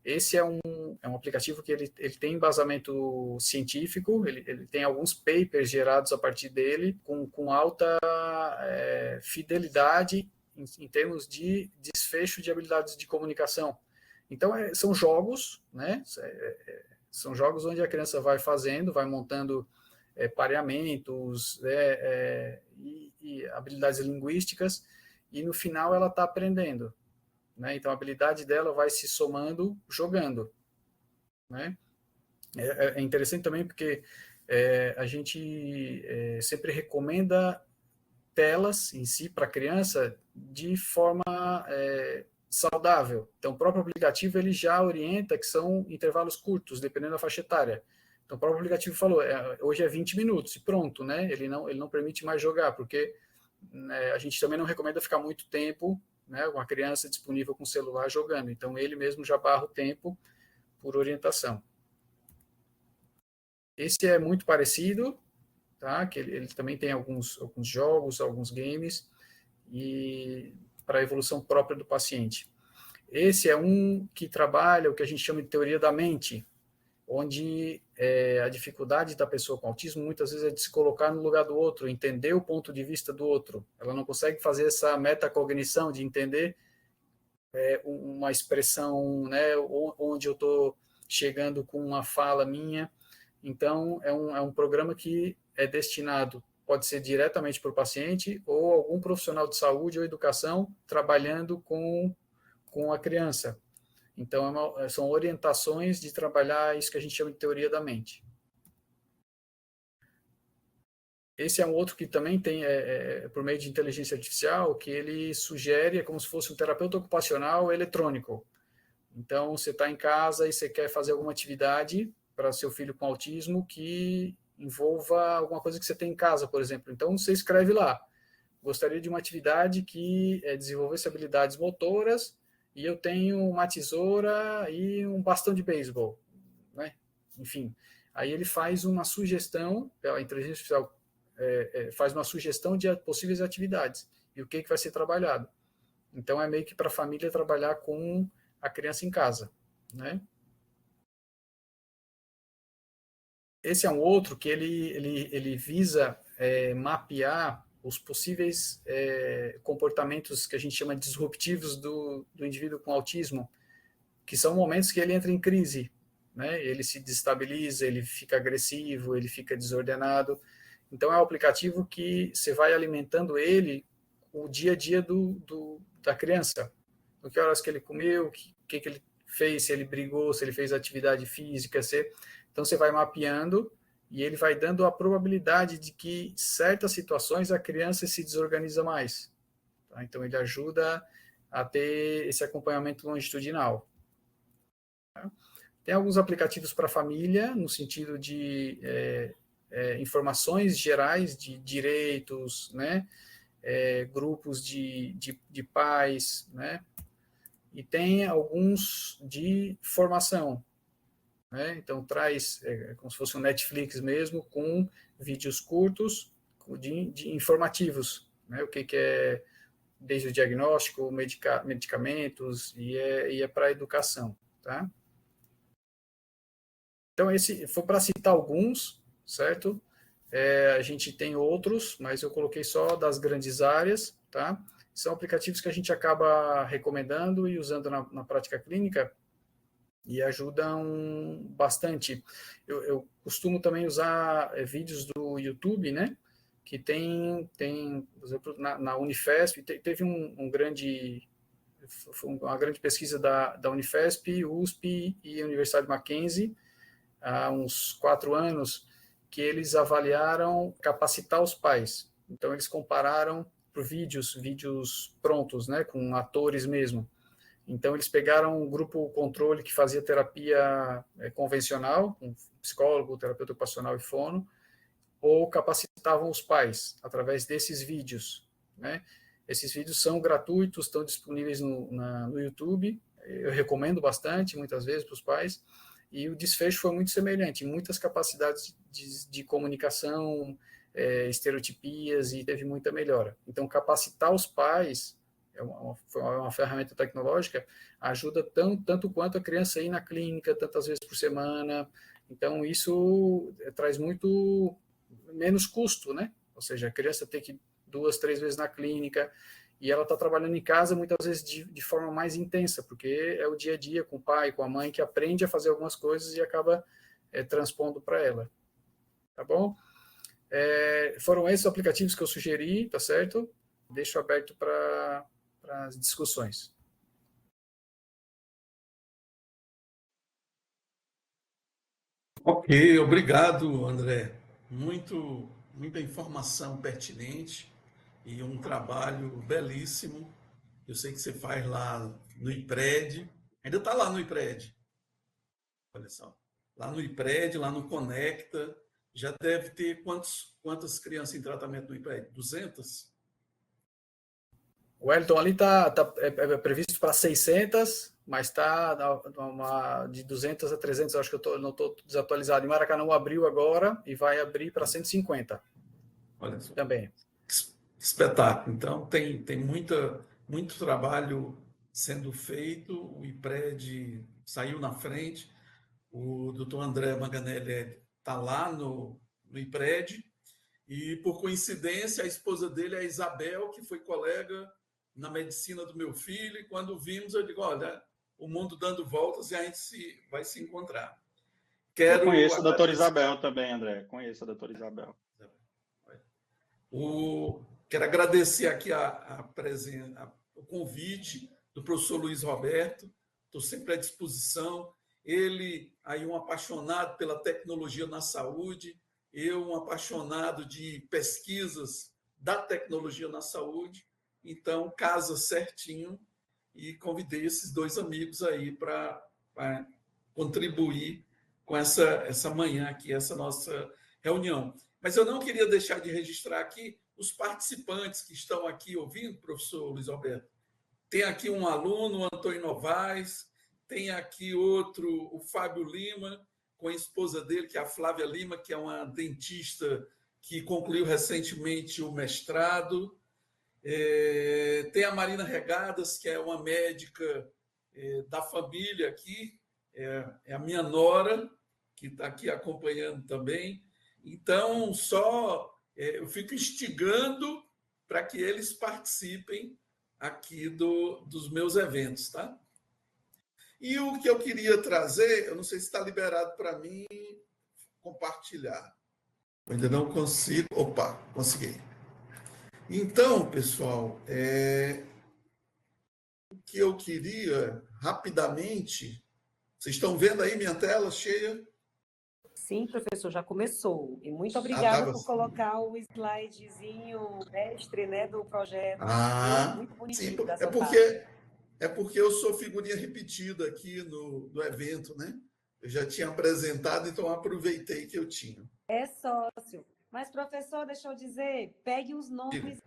Esse é um aplicativo que ele tem embasamento científico, ele tem alguns papers gerados a partir dele, com alta fidelidade em termos de desfecho de habilidades de comunicação. Então, são jogos, né? São jogos onde a criança vai fazendo, vai montando pareamentos e habilidades linguísticas, e no final ela está aprendendo. Né? Então, a habilidade dela vai se somando jogando. Né? É interessante também porque a gente sempre recomenda telas em si para a criança de forma saudável. Então, o próprio aplicativo ele já orienta que são intervalos curtos, dependendo da faixa etária. Então, o próprio aplicativo falou, hoje é 20 minutos e pronto, né? Ele não permite mais jogar, porque a gente também não recomenda ficar muito tempo, né, uma criança disponível com o celular jogando. Então, ele mesmo já barra o tempo por orientação. Esse é muito parecido, tá? Que ele também tem alguns jogos, alguns games, e para a evolução própria do paciente. Esse é um que trabalha o que a gente chama de teoria da mente, onde a dificuldade da pessoa com autismo muitas vezes é de se colocar no lugar do outro, entender o ponto de vista do outro. Ela não consegue fazer essa metacognição de entender uma expressão, né, onde eu estou chegando com uma fala minha. Então, é um programa que é destinado, pode ser diretamente para o paciente ou algum profissional de saúde ou educação trabalhando com a criança. Então, são orientações de trabalhar isso que a gente chama de teoria da mente. Esse é um outro que também tem, por meio de inteligência artificial, que ele sugere, é como se fosse um terapeuta ocupacional eletrônico. Então, você está em casa e você quer fazer alguma atividade para seu filho com autismo que envolva alguma coisa que você tem em casa, por exemplo. Então, você escreve lá, gostaria de uma atividade que desenvolvesse habilidades motoras, e eu tenho uma tesoura e um bastão de beisebol, né? Enfim, aí ele faz uma sugestão, a inteligência artificial faz uma sugestão de possíveis atividades e o que vai ser trabalhado. Então, é meio que para a família trabalhar com a criança em casa, né? Esse é um outro que ele visa mapear os possíveis comportamentos que a gente chama de disruptivos do indivíduo com autismo, que são momentos que ele entra em crise, né? Ele se destabiliza, ele fica agressivo, ele fica desordenado. Então, é um aplicativo que você vai alimentando ele o dia a dia da criança. No que horas que ele comeu, o que ele fez, se ele brigou, se ele fez atividade física. Então, você vai mapeando e ele vai dando a probabilidade de que, em certas situações, a criança se desorganiza mais. Tá? Então, ele ajuda a ter esse acompanhamento longitudinal. Tá? Tem alguns aplicativos para a família, no sentido de informações gerais de direitos, né? Grupos de pais, né? E tem alguns de formação, né? Então, traz como se fosse um Netflix mesmo, com vídeos curtos de informativos, né? O que é desde o diagnóstico, medicamentos, e é para a educação, tá? Então, esse foi para citar alguns, certo? A gente tem outros, mas eu coloquei só das grandes áreas, tá? São aplicativos que a gente acaba recomendando e usando na prática clínica e ajudam bastante. Eu costumo também usar vídeos do YouTube, né? Que tem por exemplo, na Unifesp, teve uma grande pesquisa da Unifesp, USP e Universidade Mackenzie, há uns 4 anos, que eles avaliaram capacitar os pais. Então, eles compararam por vídeos prontos, né, com atores mesmo. Então, eles pegaram um grupo controle que fazia terapia convencional, com psicólogo, terapeuta ocupacional e fono, ou capacitavam os pais através desses vídeos, né? Esses vídeos são gratuitos, estão disponíveis no YouTube. Eu recomendo bastante, muitas vezes, para os pais. E o desfecho foi muito semelhante, muitas capacidades de comunicação, estereotipias, e teve muita melhora. Então, capacitar os pais uma ferramenta tecnológica, ajuda tanto quanto a criança ir na clínica tantas vezes por semana. Então, isso traz muito menos custo, né? Ou seja, a criança tem que ir 2, 3 vezes na clínica, e ela está trabalhando em casa muitas vezes de forma mais intensa, porque é o dia a dia com o pai, com a mãe, que aprende a fazer algumas coisas e acaba transpondo para ela. Tá bom? Foram esses aplicativos que eu sugeri, tá certo? Deixo aberto para as discussões. Ok, obrigado, André. Muita informação pertinente e um trabalho belíssimo. Eu sei que você faz lá no IPRED. Ainda está lá no IPRED. Olha só. Lá no IPRED, lá no Conecta. Já deve ter quantas crianças em tratamento no IPRED? 200? O Wellington ali é previsto para 600, mas está de 200 a 300, acho que eu não estou desatualizado. Em Maracanã abriu agora e vai abrir para 150. Olha só. Também. Espetáculo. Então, tem muito trabalho sendo feito, o IPRED saiu na frente, o doutor André Manganelli está lá no IPRED, e, por coincidência, a esposa dele é a Isabel, que foi colega na medicina do meu filho, e quando vimos, eu digo, olha, o mundo dando voltas e a gente vai se encontrar. Eu conheço a doutora Isabel também, André, conheço a doutora Isabel. Quero agradecer aqui o convite do professor Luiz Roberto, estou sempre à disposição. Ele, aí, um apaixonado pela tecnologia na saúde, eu, um apaixonado de pesquisas da tecnologia na saúde, então casa certinho, e convidei esses dois amigos aí para contribuir com essa manhã aqui, essa nossa reunião. Mas eu não queria deixar de registrar aqui os participantes que estão aqui ouvindo, professor Luiz Alberto. Tem aqui um aluno, o Antônio Novaes, tem aqui outro, o Fábio Lima, com a esposa dele, que é a Flávia Lima, que é uma dentista que concluiu recentemente o mestrado. Tem a Marina Regadas, que é uma médica da família aqui, é a minha nora, que está aqui acompanhando também. Então, eu fico instigando para que eles participem aqui dos meus eventos, tá? E o que eu queria trazer, eu não sei se está liberado para mim compartilhar. Eu ainda não consigo. Opa, consegui. Então, pessoal, o que eu queria rapidamente. Vocês estão vendo aí minha tela cheia? Sim, professor, já começou. E muito obrigada por colocar o slidezinho mestre, né, do projeto. Muito bonitinho. Sim, é porque eu sou figurinha repetida aqui no evento, né? Eu já tinha apresentado, então aproveitei que eu tinha. É sócio. Mas, professor, deixa eu dizer, pegue os nomes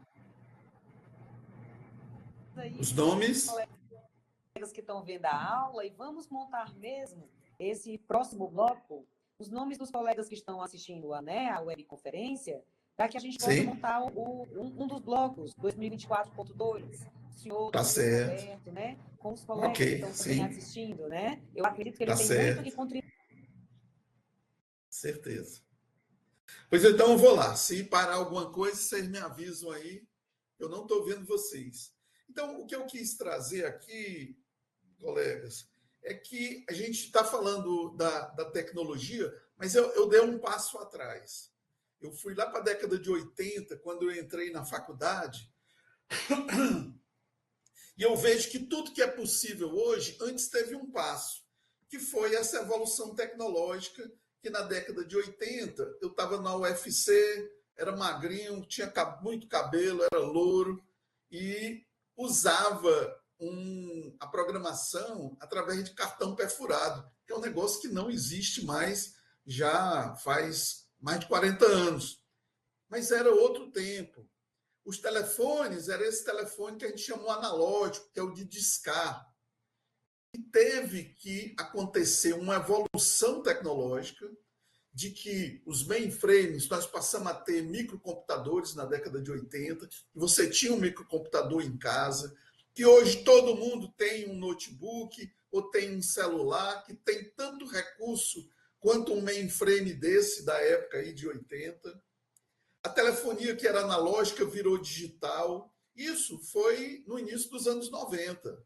aí. Os nomes? Colegas que estão vendo a aula, e vamos montar mesmo esse próximo bloco, os nomes dos colegas que estão assistindo a webconferência, para que a gente possa montar um dos blocos, 2024.2. Senhor, tá certo. Roberto, né? Com os colegas que estão também assistindo, né? Eu acredito que ele tem certo. muito que contribuir. Certeza. Pois então eu vou lá. Se parar alguma coisa, vocês me avisam aí. Eu não estou vendo vocês. Então, o que eu quis trazer aqui, colegas, é que a gente está falando da tecnologia, mas eu dei um passo atrás. Eu fui lá para a década de 80, quando eu entrei na faculdade, e eu vejo que tudo que é possível hoje, antes teve um passo, que foi essa evolução tecnológica, que na década de 80, eu estava na UFC, era magrinho, tinha muito cabelo, era louro, e usava a programação através de cartão perfurado, que é um negócio que não existe mais, já faz mais de 40 anos. Mas era outro tempo. Os telefones, era esse telefone que a gente chamou analógico, que é o de discar. E teve que acontecer uma evolução tecnológica de que os mainframes, nós passamos a ter microcomputadores na década de 80, você tinha um microcomputador em casa, que hoje todo mundo tem um notebook ou tem um celular, que tem tanto recurso quanto um mainframe desse da época aí de 80. A telefonia que era analógica virou digital. Isso foi no início dos anos 90.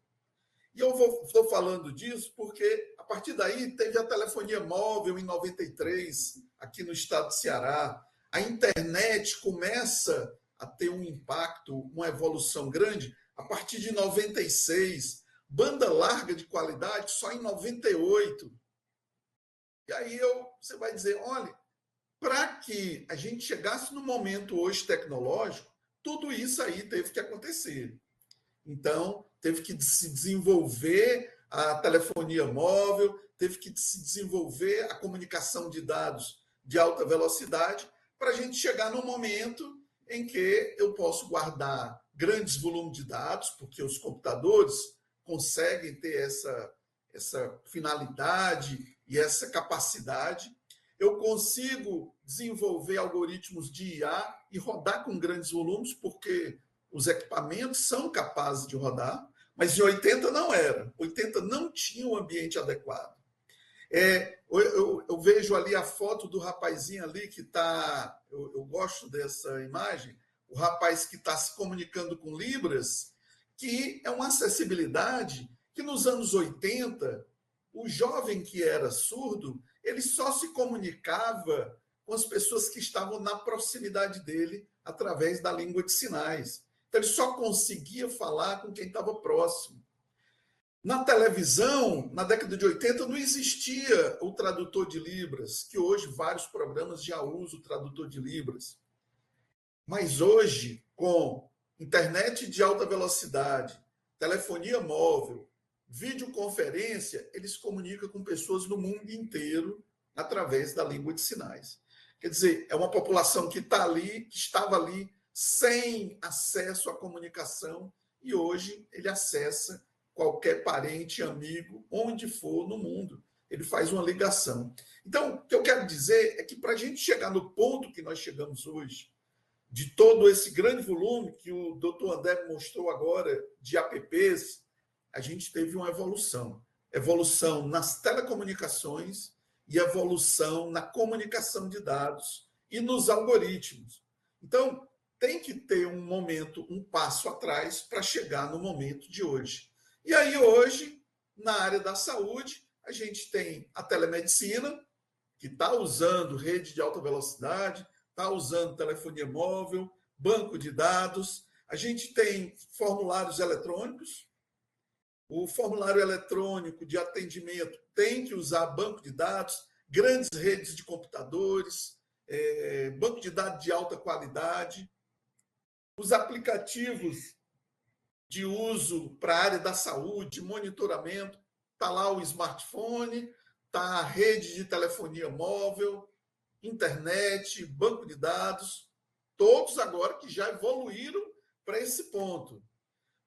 E eu estou falando disso porque, a partir daí, teve a telefonia móvel em 93, aqui no estado do Ceará. A internet começa a ter um impacto, uma evolução grande, a partir de 96. Banda larga de qualidade só em 98. E aí você vai dizer, olha, para que a gente chegasse no momento hoje tecnológico, tudo isso aí teve que acontecer. Então, teve que se desenvolver a telefonia móvel, teve que se desenvolver a comunicação de dados de alta velocidade, para a gente chegar no momento em que eu posso guardar grandes volumes de dados, porque os computadores conseguem ter essa finalidade e essa capacidade. Eu consigo desenvolver algoritmos de IA e rodar com grandes volumes, porque os equipamentos são capazes de rodar, mas em 80 não era. 80 não tinha um ambiente adequado. Eu vejo ali a foto do rapazinho ali que está... Eu gosto dessa imagem. O rapaz que está se comunicando com Libras, que é uma acessibilidade que nos anos 80, o jovem que era surdo, ele só se comunicava com as pessoas que estavam na proximidade dele através da língua de sinais. Então, ele só conseguia falar com quem estava próximo. Na televisão, na década de 80, não existia o tradutor de Libras, que hoje vários programas já usam o tradutor de Libras. Mas hoje, com internet de alta velocidade, telefonia móvel, videoconferência, eles comunicam com pessoas no mundo inteiro através da língua de sinais. Quer dizer, é uma população que está ali, que estava ali, sem acesso à comunicação, e hoje ele acessa qualquer parente, amigo, onde for no mundo. Ele faz uma ligação. Então, o que eu quero dizer é que para a gente chegar no ponto que nós chegamos hoje, de todo esse grande volume que o Dr. André mostrou agora, de apps, a gente teve uma evolução. Evolução nas telecomunicações e evolução na comunicação de dados e nos algoritmos. Então, tem que ter um momento, um passo atrás para chegar no momento de hoje. E aí, hoje, na área da saúde, a gente tem a telemedicina, que está usando rede de alta velocidade, está usando telefonia móvel, banco de dados. A gente tem formulários eletrônicos. O formulário eletrônico de atendimento tem que usar banco de dados, grandes redes de computadores, banco de dados de alta qualidade. Os aplicativos de uso para a área da saúde, monitoramento, está lá o smartphone, está a rede de telefonia móvel, internet, banco de dados, todos agora que já evoluíram para esse ponto.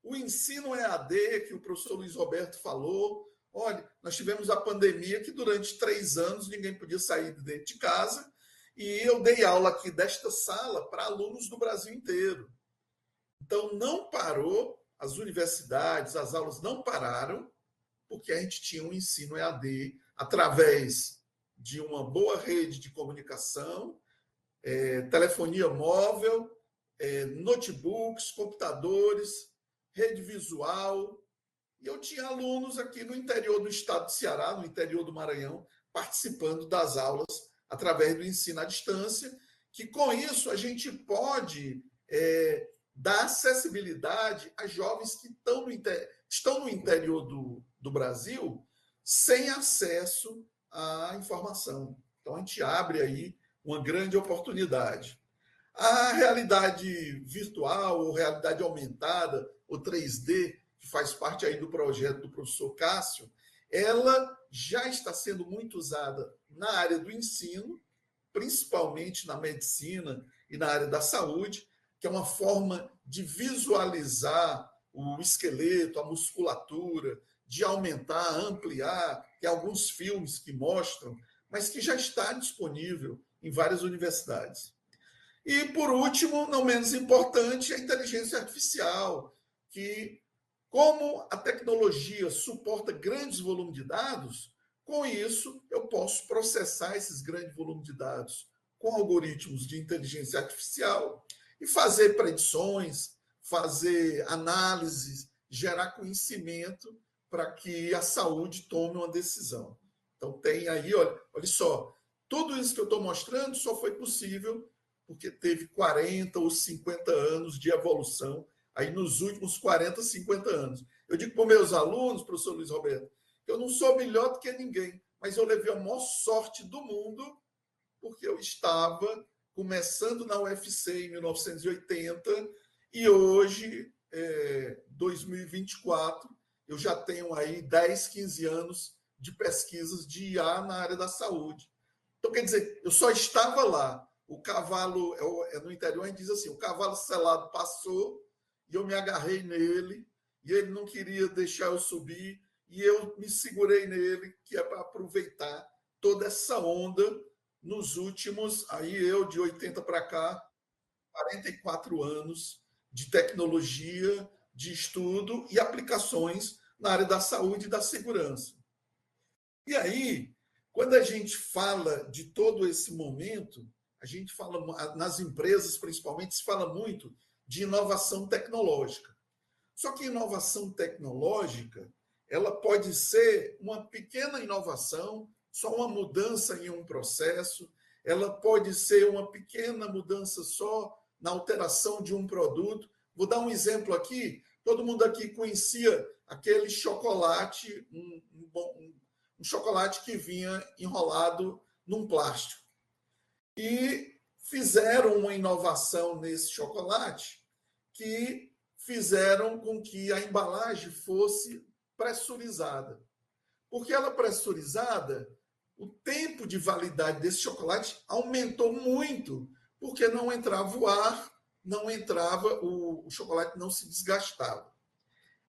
O ensino EAD, que o professor Luiz Roberto falou, olha, nós tivemos a pandemia que durante 3 anos ninguém podia sair de dentro de casa, e eu dei aula aqui desta sala para alunos do Brasil inteiro. Então, não parou, as universidades, as aulas não pararam, porque a gente tinha um ensino EAD através de uma boa rede de comunicação, telefonia móvel, notebooks, computadores, rede visual. E eu tinha alunos aqui no interior do estado do Ceará, no interior do Maranhão, participando das aulas através do ensino à distância, que com isso a gente pode dar acessibilidade a jovens que estão no interior do Brasil sem acesso à informação. Então, a gente abre aí uma grande oportunidade. A realidade virtual, ou realidade aumentada, ou 3D, que faz parte aí do projeto do professor Cássio, ela já está sendo muito usada na área do ensino, principalmente na medicina e na área da saúde, que é uma forma de visualizar o esqueleto, a musculatura, de aumentar, ampliar. Tem alguns filmes que mostram, mas que já está disponível em várias universidades. E, por último, não menos importante, a inteligência artificial, que Como a tecnologia suporta grandes volumes de dados, com isso eu posso processar esses grandes volumes de dados com algoritmos de inteligência artificial e fazer predições, fazer análises, gerar conhecimento para que a saúde tome uma decisão. Então tem aí, olha só, tudo isso que eu estou mostrando só foi possível porque teve 40 ou 50 anos de evolução aí nos últimos 40, 50 anos. Eu digo para os meus alunos, professor Luiz Roberto, que eu não sou melhor do que ninguém, mas eu levei a maior sorte do mundo porque eu estava começando na UFC em 1980 e hoje, 2024, eu já tenho aí 10, 15 anos de pesquisas de IA na área da saúde. Então, quer dizer, eu só estava lá. O cavalo, no interior, a gente diz assim, o cavalo selado passou e eu me agarrei nele e ele não queria deixar eu subir e eu me segurei nele, que é para aproveitar toda essa onda nos últimos, aí eu de 80 para cá, 44 anos de tecnologia, de estudo e aplicações na área da saúde e da segurança. E aí, quando a gente fala de todo esse momento, a gente fala, nas empresas principalmente, se fala muito de inovação tecnológica. Só que inovação tecnológica, ela pode ser uma pequena inovação, só uma mudança em um processo, ela pode ser uma pequena mudança só na alteração de um produto. Vou dar um exemplo aqui. Todo mundo aqui conhecia aquele chocolate, um chocolate que vinha enrolado num plástico. E fizeram uma inovação nesse chocolate que fizeram com que a embalagem fosse pressurizada. Porque ela pressurizada, o tempo de validade desse chocolate aumentou muito, porque não entrava o ar, não entrava, o chocolate não se desgastava.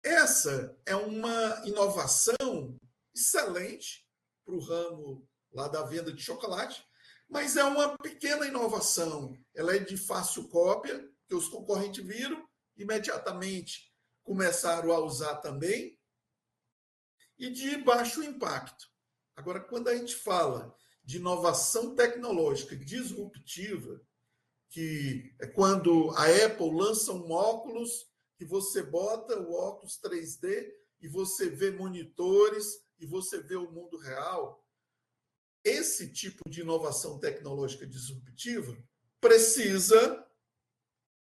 Essa é uma inovação excelente para o ramo lá da venda de chocolate, mas é uma pequena inovação. Ela é de fácil cópia, que os concorrentes viram, imediatamente começaram a usar também, e de baixo impacto. Agora, quando a gente fala de inovação tecnológica disruptiva, que é quando a Apple lança um óculos que você bota o óculos 3D e você vê monitores e você vê o mundo real, esse tipo de inovação tecnológica disruptiva precisa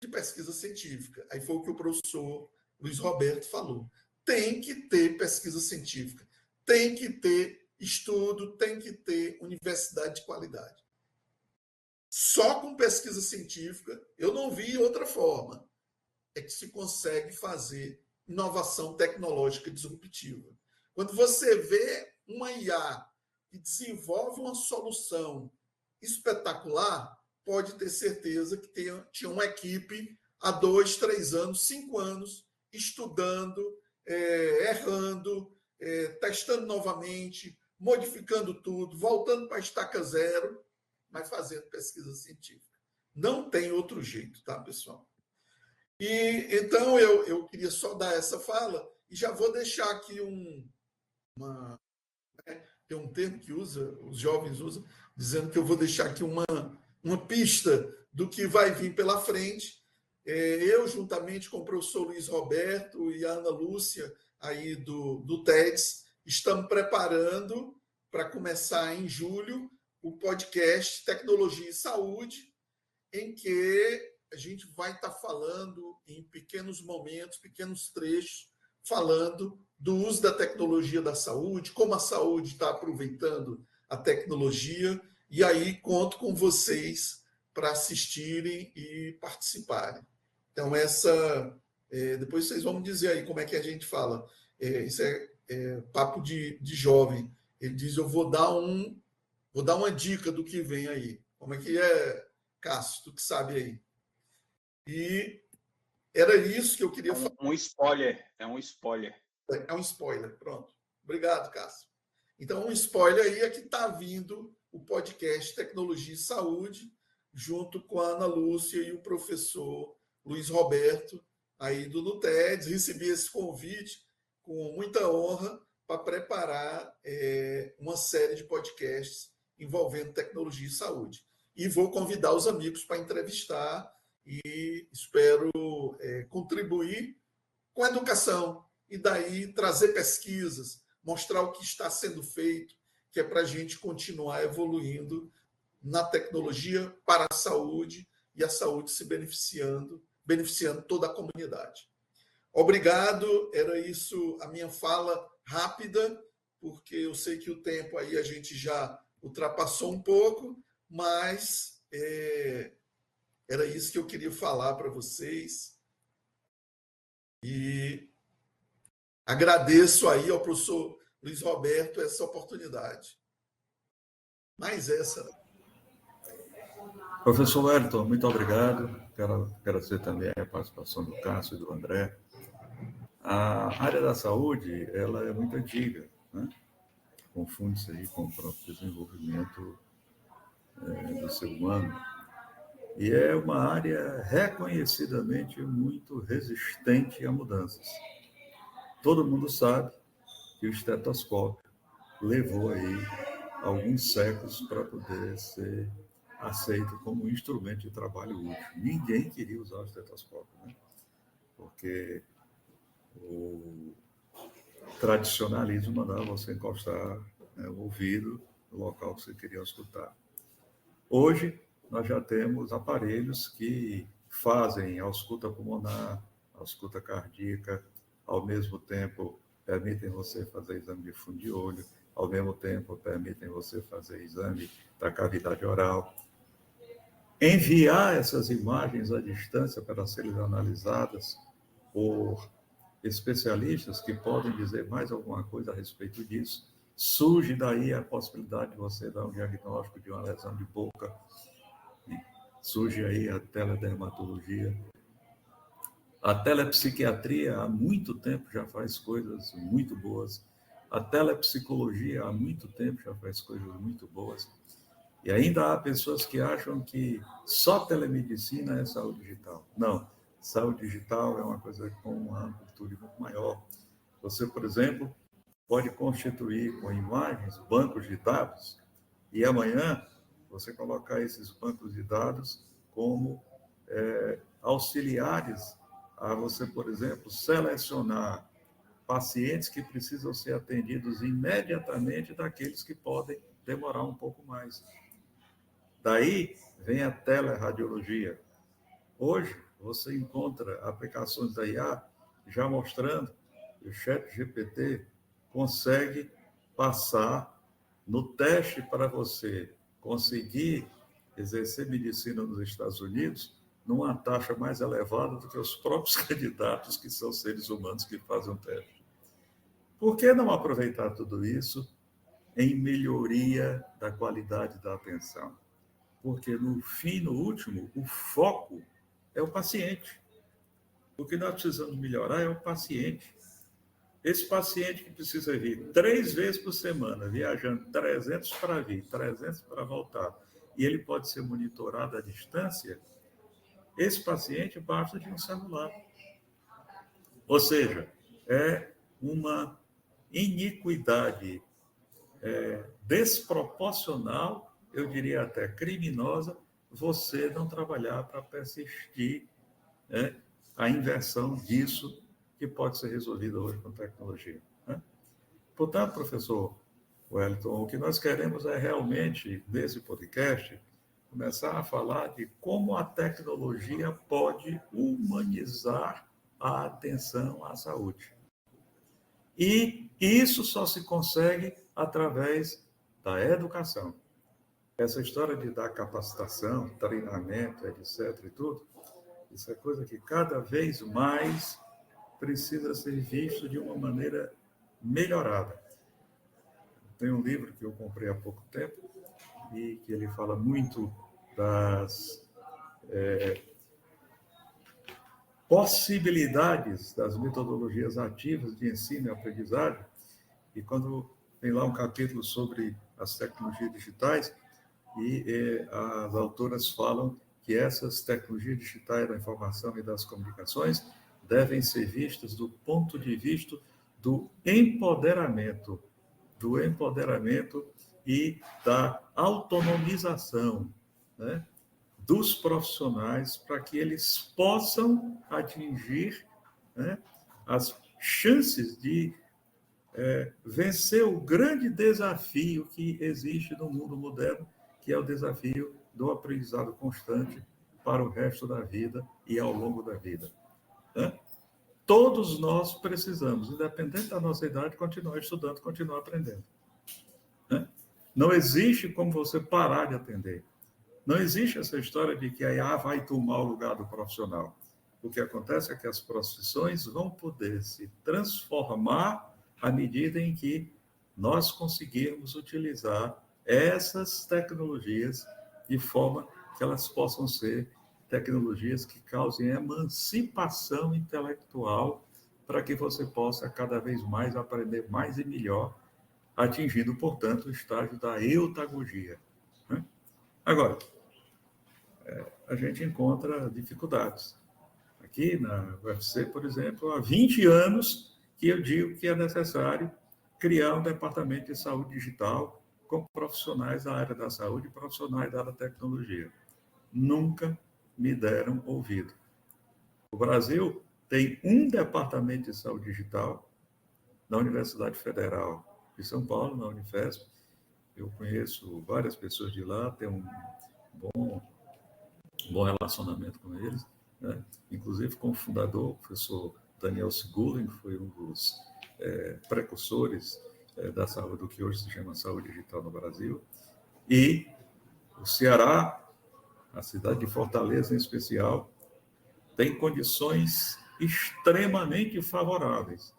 de pesquisa científica. Aí foi o que o professor Luiz Roberto falou. Tem que ter pesquisa científica, tem que ter estudo, tem que ter universidade de qualidade. Só com pesquisa científica, eu não vi outra forma, é que se consegue fazer inovação tecnológica disruptiva. Quando você vê uma IA que desenvolve uma solução espetacular, pode ter certeza que tinha uma equipe há 2, 3 anos, 5 anos, estudando, errando, testando novamente, modificando tudo, voltando para a estaca zero, mas fazendo pesquisa científica. Não tem outro jeito, tá, pessoal? E então eu queria só dar essa fala e já vou deixar aqui tem um termo que os jovens usam, dizendo que eu vou deixar aqui uma pista do que vai vir pela frente. Eu, juntamente com o professor Luiz Roberto e a Ana Lúcia, aí do TEDx, estamos preparando para começar em julho o podcast Tecnologia e Saúde, em que a gente vai estar falando em pequenos momentos, pequenos trechos, falando do uso da tecnologia da saúde, como a saúde está aproveitando a tecnologia, e aí conto com vocês para assistirem e participarem. Então, depois vocês vão me dizer aí como é que a gente fala. Isso é papo de jovem. Ele diz, eu vou dar uma dica do que vem aí. Como é que é, Cássio? Tu que sabe aí. E era isso que eu queria falar. Um spoiler. É um spoiler. É um spoiler, pronto. Obrigado, Cássio. Então, um spoiler aí é que está vindo o podcast Tecnologia e Saúde, junto com a Ana Lúcia e o professor Luiz Roberto, aí do NUTEDS, recebi esse convite com muita honra para preparar uma série de podcasts envolvendo tecnologia e saúde. E vou convidar os amigos para entrevistar e espero contribuir com a educação e daí trazer pesquisas, mostrar o que está sendo feito, que é para a gente continuar evoluindo na tecnologia para a saúde e a saúde se beneficiando toda a comunidade. Obrigado, era isso a minha fala rápida, porque eu sei que o tempo aí a gente já ultrapassou um pouco, mas era isso que eu queria falar para vocês. E agradeço aí ao professor Luiz Roberto essa oportunidade. Mais essa. Professor Wellington, muito obrigado. Quero agradecer também a participação do Cássio e do André. A área da saúde, ela é muito antiga, né? Confunde-se aí com o próprio desenvolvimento do ser humano. E é uma área reconhecidamente muito resistente a mudanças. Todo mundo sabe que o estetoscópio levou aí alguns séculos para poder ser aceito como um instrumento de trabalho útil. Ninguém queria usar o estetoscópio, né? Porque o tradicionalismo mandava você encostar, né, o ouvido no local que você queria escutar. Hoje, nós já temos aparelhos que fazem a ausculta pulmonar, a ausculta cardíaca, ao mesmo tempo permitem você fazer exame de fundo de olho, ao mesmo tempo permitem você fazer exame da cavidade oral. Enviar essas imagens à distância para serem analisadas por especialistas que podem dizer mais alguma coisa a respeito disso. Surge daí a possibilidade de você dar um diagnóstico de uma lesão de boca. Surge aí a teledermatologia. A telepsiquiatria há muito tempo já faz coisas muito boas. A telepsicologia há muito tempo já faz coisas muito boas. E ainda há pessoas que acham que só telemedicina é saúde digital. Não, saúde digital é uma coisa com uma amplitude muito maior. Você, por exemplo, pode constituir com imagens bancos de dados e amanhã você colocar esses bancos de dados como auxiliares a você, por exemplo, selecionar pacientes que precisam ser atendidos imediatamente daqueles que podem demorar um pouco mais. Daí vem a teleradiologia. Hoje, você encontra aplicações da IA já mostrando que o ChatGPT consegue passar no teste para você conseguir exercer medicina nos Estados Unidos numa taxa mais elevada do que os próprios candidatos, que são seres humanos que fazem o teste. Por que não aproveitar tudo isso em melhoria da qualidade da atenção? Porque, no fim, no último, o foco é o paciente. O que nós precisamos melhorar é o paciente. Esse paciente que precisa vir 3 vezes por semana, viajando 300 para vir, 300 para voltar, e ele pode ser monitorado à distância, esse paciente basta de um celular. Ou seja, é uma iniquidade desproporcional, eu diria até criminosa, você não trabalhar para persistir a inversão disso que pode ser resolvida hoje com tecnologia. Né? Portanto, professor Wellington, o que nós queremos é realmente, nesse podcast, começar a falar de como a tecnologia pode humanizar a atenção à saúde. E isso só se consegue através da educação. Essa história de dar capacitação, treinamento, etc. e tudo, isso é coisa que cada vez mais precisa ser visto de uma maneira melhorada. Tem um livro que eu comprei há pouco tempo e que ele fala muito das possibilidades das metodologias ativas de ensino e aprendizagem. E quando tem lá um capítulo sobre as tecnologias digitais, e as autoras falam que essas tecnologias digitais da informação e das comunicações, devem ser vistas do ponto de vista do empoderamento e da autonomização, né, dos profissionais para que eles possam atingir, né, as chances de vencer o grande desafio que existe no mundo moderno, que é o desafio do aprendizado constante para o resto da vida e ao longo da vida, né? Todos nós precisamos, independente da nossa idade, continuar estudando, continuar aprendendo, né? Não existe como você parar de aprender. Não existe essa história de que aí vai tomar o lugar do profissional. O que acontece é que as profissões vão poder se transformar à medida em que nós conseguirmos utilizar essas tecnologias de forma que elas possam ser tecnologias que causem emancipação intelectual para que você possa cada vez mais aprender mais e melhor, atingindo, portanto, o estágio da eutagogia, né? Agora, a gente encontra dificuldades. Aqui na UFC, por exemplo, há 20 anos que eu digo que é necessário criar um departamento de saúde digital com profissionais da área da saúde e profissionais da área da tecnologia. Nunca me deram ouvido. O Brasil tem um departamento de saúde digital na Universidade Federal de São Paulo, na Unifesp. Eu conheço várias pessoas de lá, tenho um bom relacionamento com eles, né? Inclusive com o fundador, o professor Daniel Sigulin, que foi um dos precursores da saúde, do que hoje se chama saúde digital no Brasil. E o Ceará, a cidade de Fortaleza em especial, tem condições extremamente favoráveis,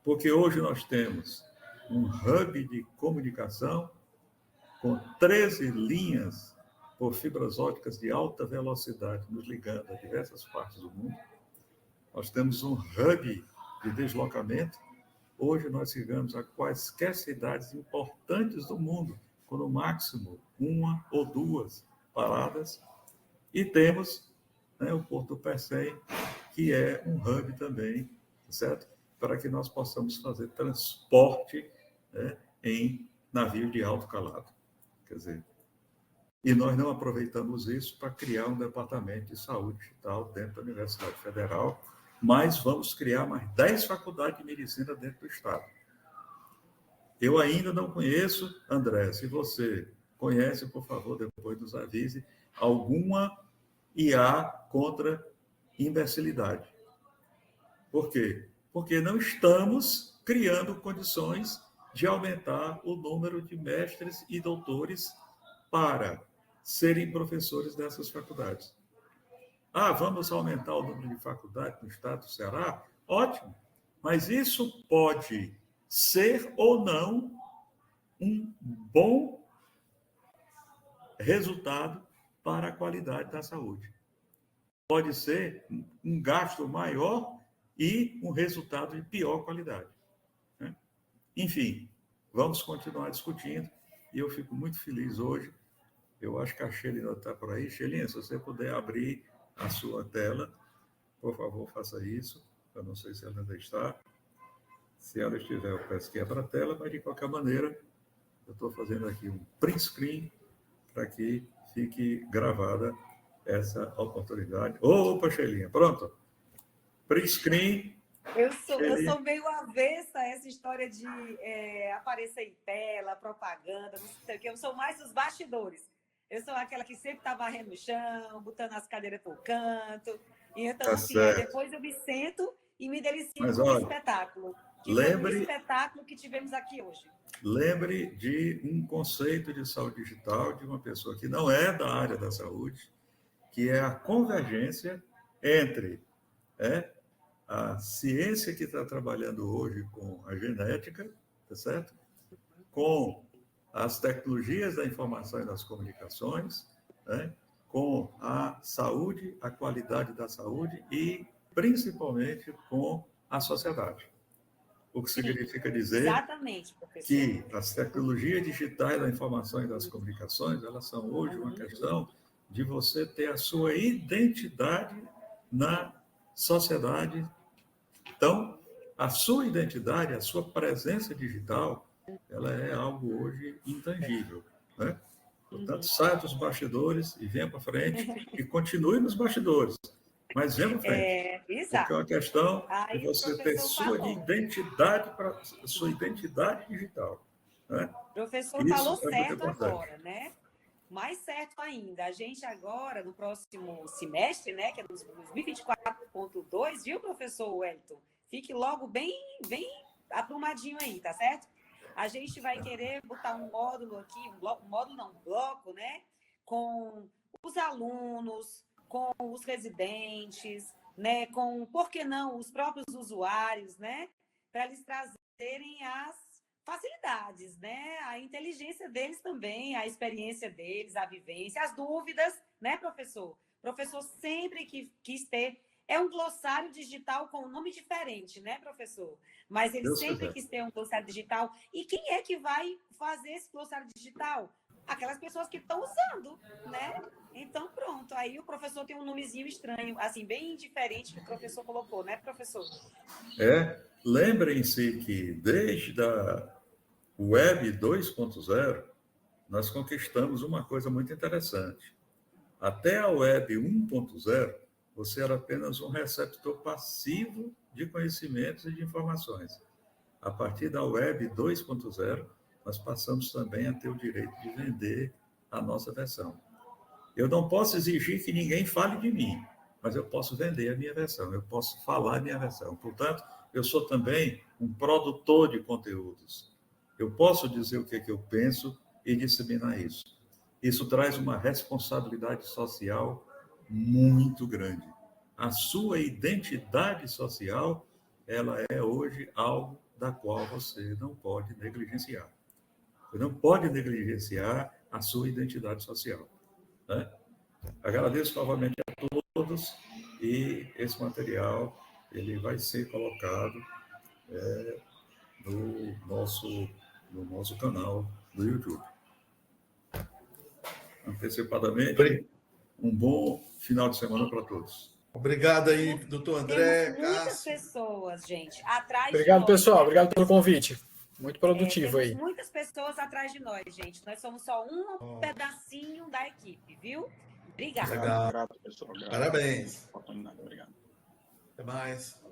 porque hoje nós temos um hub de comunicação com 13 linhas por fibras ópticas de alta velocidade nos ligando a diversas partes do mundo. Nós temos um hub de deslocamento. Hoje nós chegamos a quaisquer cidades importantes do mundo, com no máximo uma ou duas paradas. E temos, né, o Porto Pecém, que é um hub também, certo? Para que nós possamos fazer transporte, né, em navio de alto calado. Quer dizer, e nós não aproveitamos isso para criar um departamento de saúde digital dentro da Universidade Federal, mas vamos criar mais 10 faculdades de medicina dentro do Estado. Eu ainda não conheço, André, se você conhece, por favor, depois nos avise, alguma IA contra imbecilidade. Por quê? Porque não estamos criando condições de aumentar o número de mestres e doutores para serem professores dessas faculdades. Vamos aumentar o número de faculdades no estado do Ceará? Ótimo, mas isso pode ser ou não um bom resultado para a qualidade da saúde. Pode ser um gasto maior e um resultado de pior qualidade, né? Enfim, vamos continuar discutindo e eu fico muito feliz hoje. Eu acho que a Shelly ainda está por aí. Shelly, se você puder abrir a sua tela, por favor, faça isso. Eu não sei se ela ainda está. Se ela estiver, eu peço que abra a tela, mas de qualquer maneira, eu estou fazendo aqui um print screen para que fique gravada essa oportunidade. Opa, Shelinha, pronto. Print screen. Eu sou meio avessa a essa história de aparecer em tela, propaganda, não sei o que. Eu sou mais dos bastidores. Eu sou aquela que sempre está varrendo o chão, botando as cadeiras por canto. E então, Tá assim, certo. depois eu me sento e me delicio Mas, com o olha, espetáculo. lembre- Foi o espetáculo que tivemos aqui hoje. Lembre de um conceito de saúde digital de uma pessoa que não é da área da saúde, que é a convergência entre a ciência que está trabalhando hoje com a genética, tá certo? Com as tecnologias da informação e das comunicações, né? Com a saúde, a qualidade da saúde e, principalmente, com a sociedade. O que significa dizer Exatamente, professor. que as tecnologias digitais da informação e das comunicações, elas são hoje uma questão de você ter a sua identidade na sociedade Então, a sua identidade, a sua presença digital, ela é algo hoje intangível, né? Portanto, saia dos bastidores e venha para frente e continue nos bastidores, mas venha para frente. Porque é Exato. uma questão de Aí o você ter professor sua falou. sua identidade digital, né? O professor falou Isso é muito certo importante. agora, né? Mais certo ainda, a gente agora, no próximo semestre, né, que é 2024.2, viu, professor Wellington? Fique logo bem aprumadinho aí, tá certo? A gente vai querer botar um módulo aqui, um módulo não, um bloco, né, com os alunos, com os residentes, né, com, por que não, os próprios usuários, né, para eles trazerem as facilidades, né? A inteligência deles também, a experiência deles, a vivência, as dúvidas, né, professor? O professor sempre quis ter. É um glossário digital com um nome diferente, né, professor? Mas ele Deus sempre quiser. quis ter um glossário digital. E quem é que vai fazer esse glossário digital? Aquelas pessoas que estão usando, né? Então, pronto. Aí o professor tem um nomezinho estranho, assim, bem diferente que o professor colocou, né, professor? Lembrem-se que desde a Web 2.0, nós conquistamos uma coisa muito interessante. Até a Web 1.0, você era apenas um receptor passivo de conhecimentos e de informações. A partir da Web 2.0, nós passamos também a ter o direito de vender a nossa versão. Eu não posso exigir que ninguém fale de mim, mas eu posso vender a minha versão, eu posso falar a minha versão. Portanto, eu sou também um produtor de conteúdos. Eu posso dizer o que é que eu penso e disseminar isso. Isso traz uma responsabilidade social muito grande. A sua identidade social, ela é hoje algo da qual você não pode negligenciar. Você não pode negligenciar a sua identidade social, né? Agradeço novamente a todos e esse material ele vai ser colocado no nosso canal do YouTube. Antecipadamente, um bom final de semana para todos. Obrigado aí, doutor André, Temos muitas Cássio. pessoas, gente, atrás de Obrigado, nós. pessoal. Né, Obrigado pelo professor? convite. Muito produtivo Temos aí. muitas pessoas atrás de nós, gente. Nós somos só um pedacinho da equipe, viu? Obrigada. Legal. Grato, pessoal. Grato. Parabéns. Oportunidade. Obrigado. Até mais.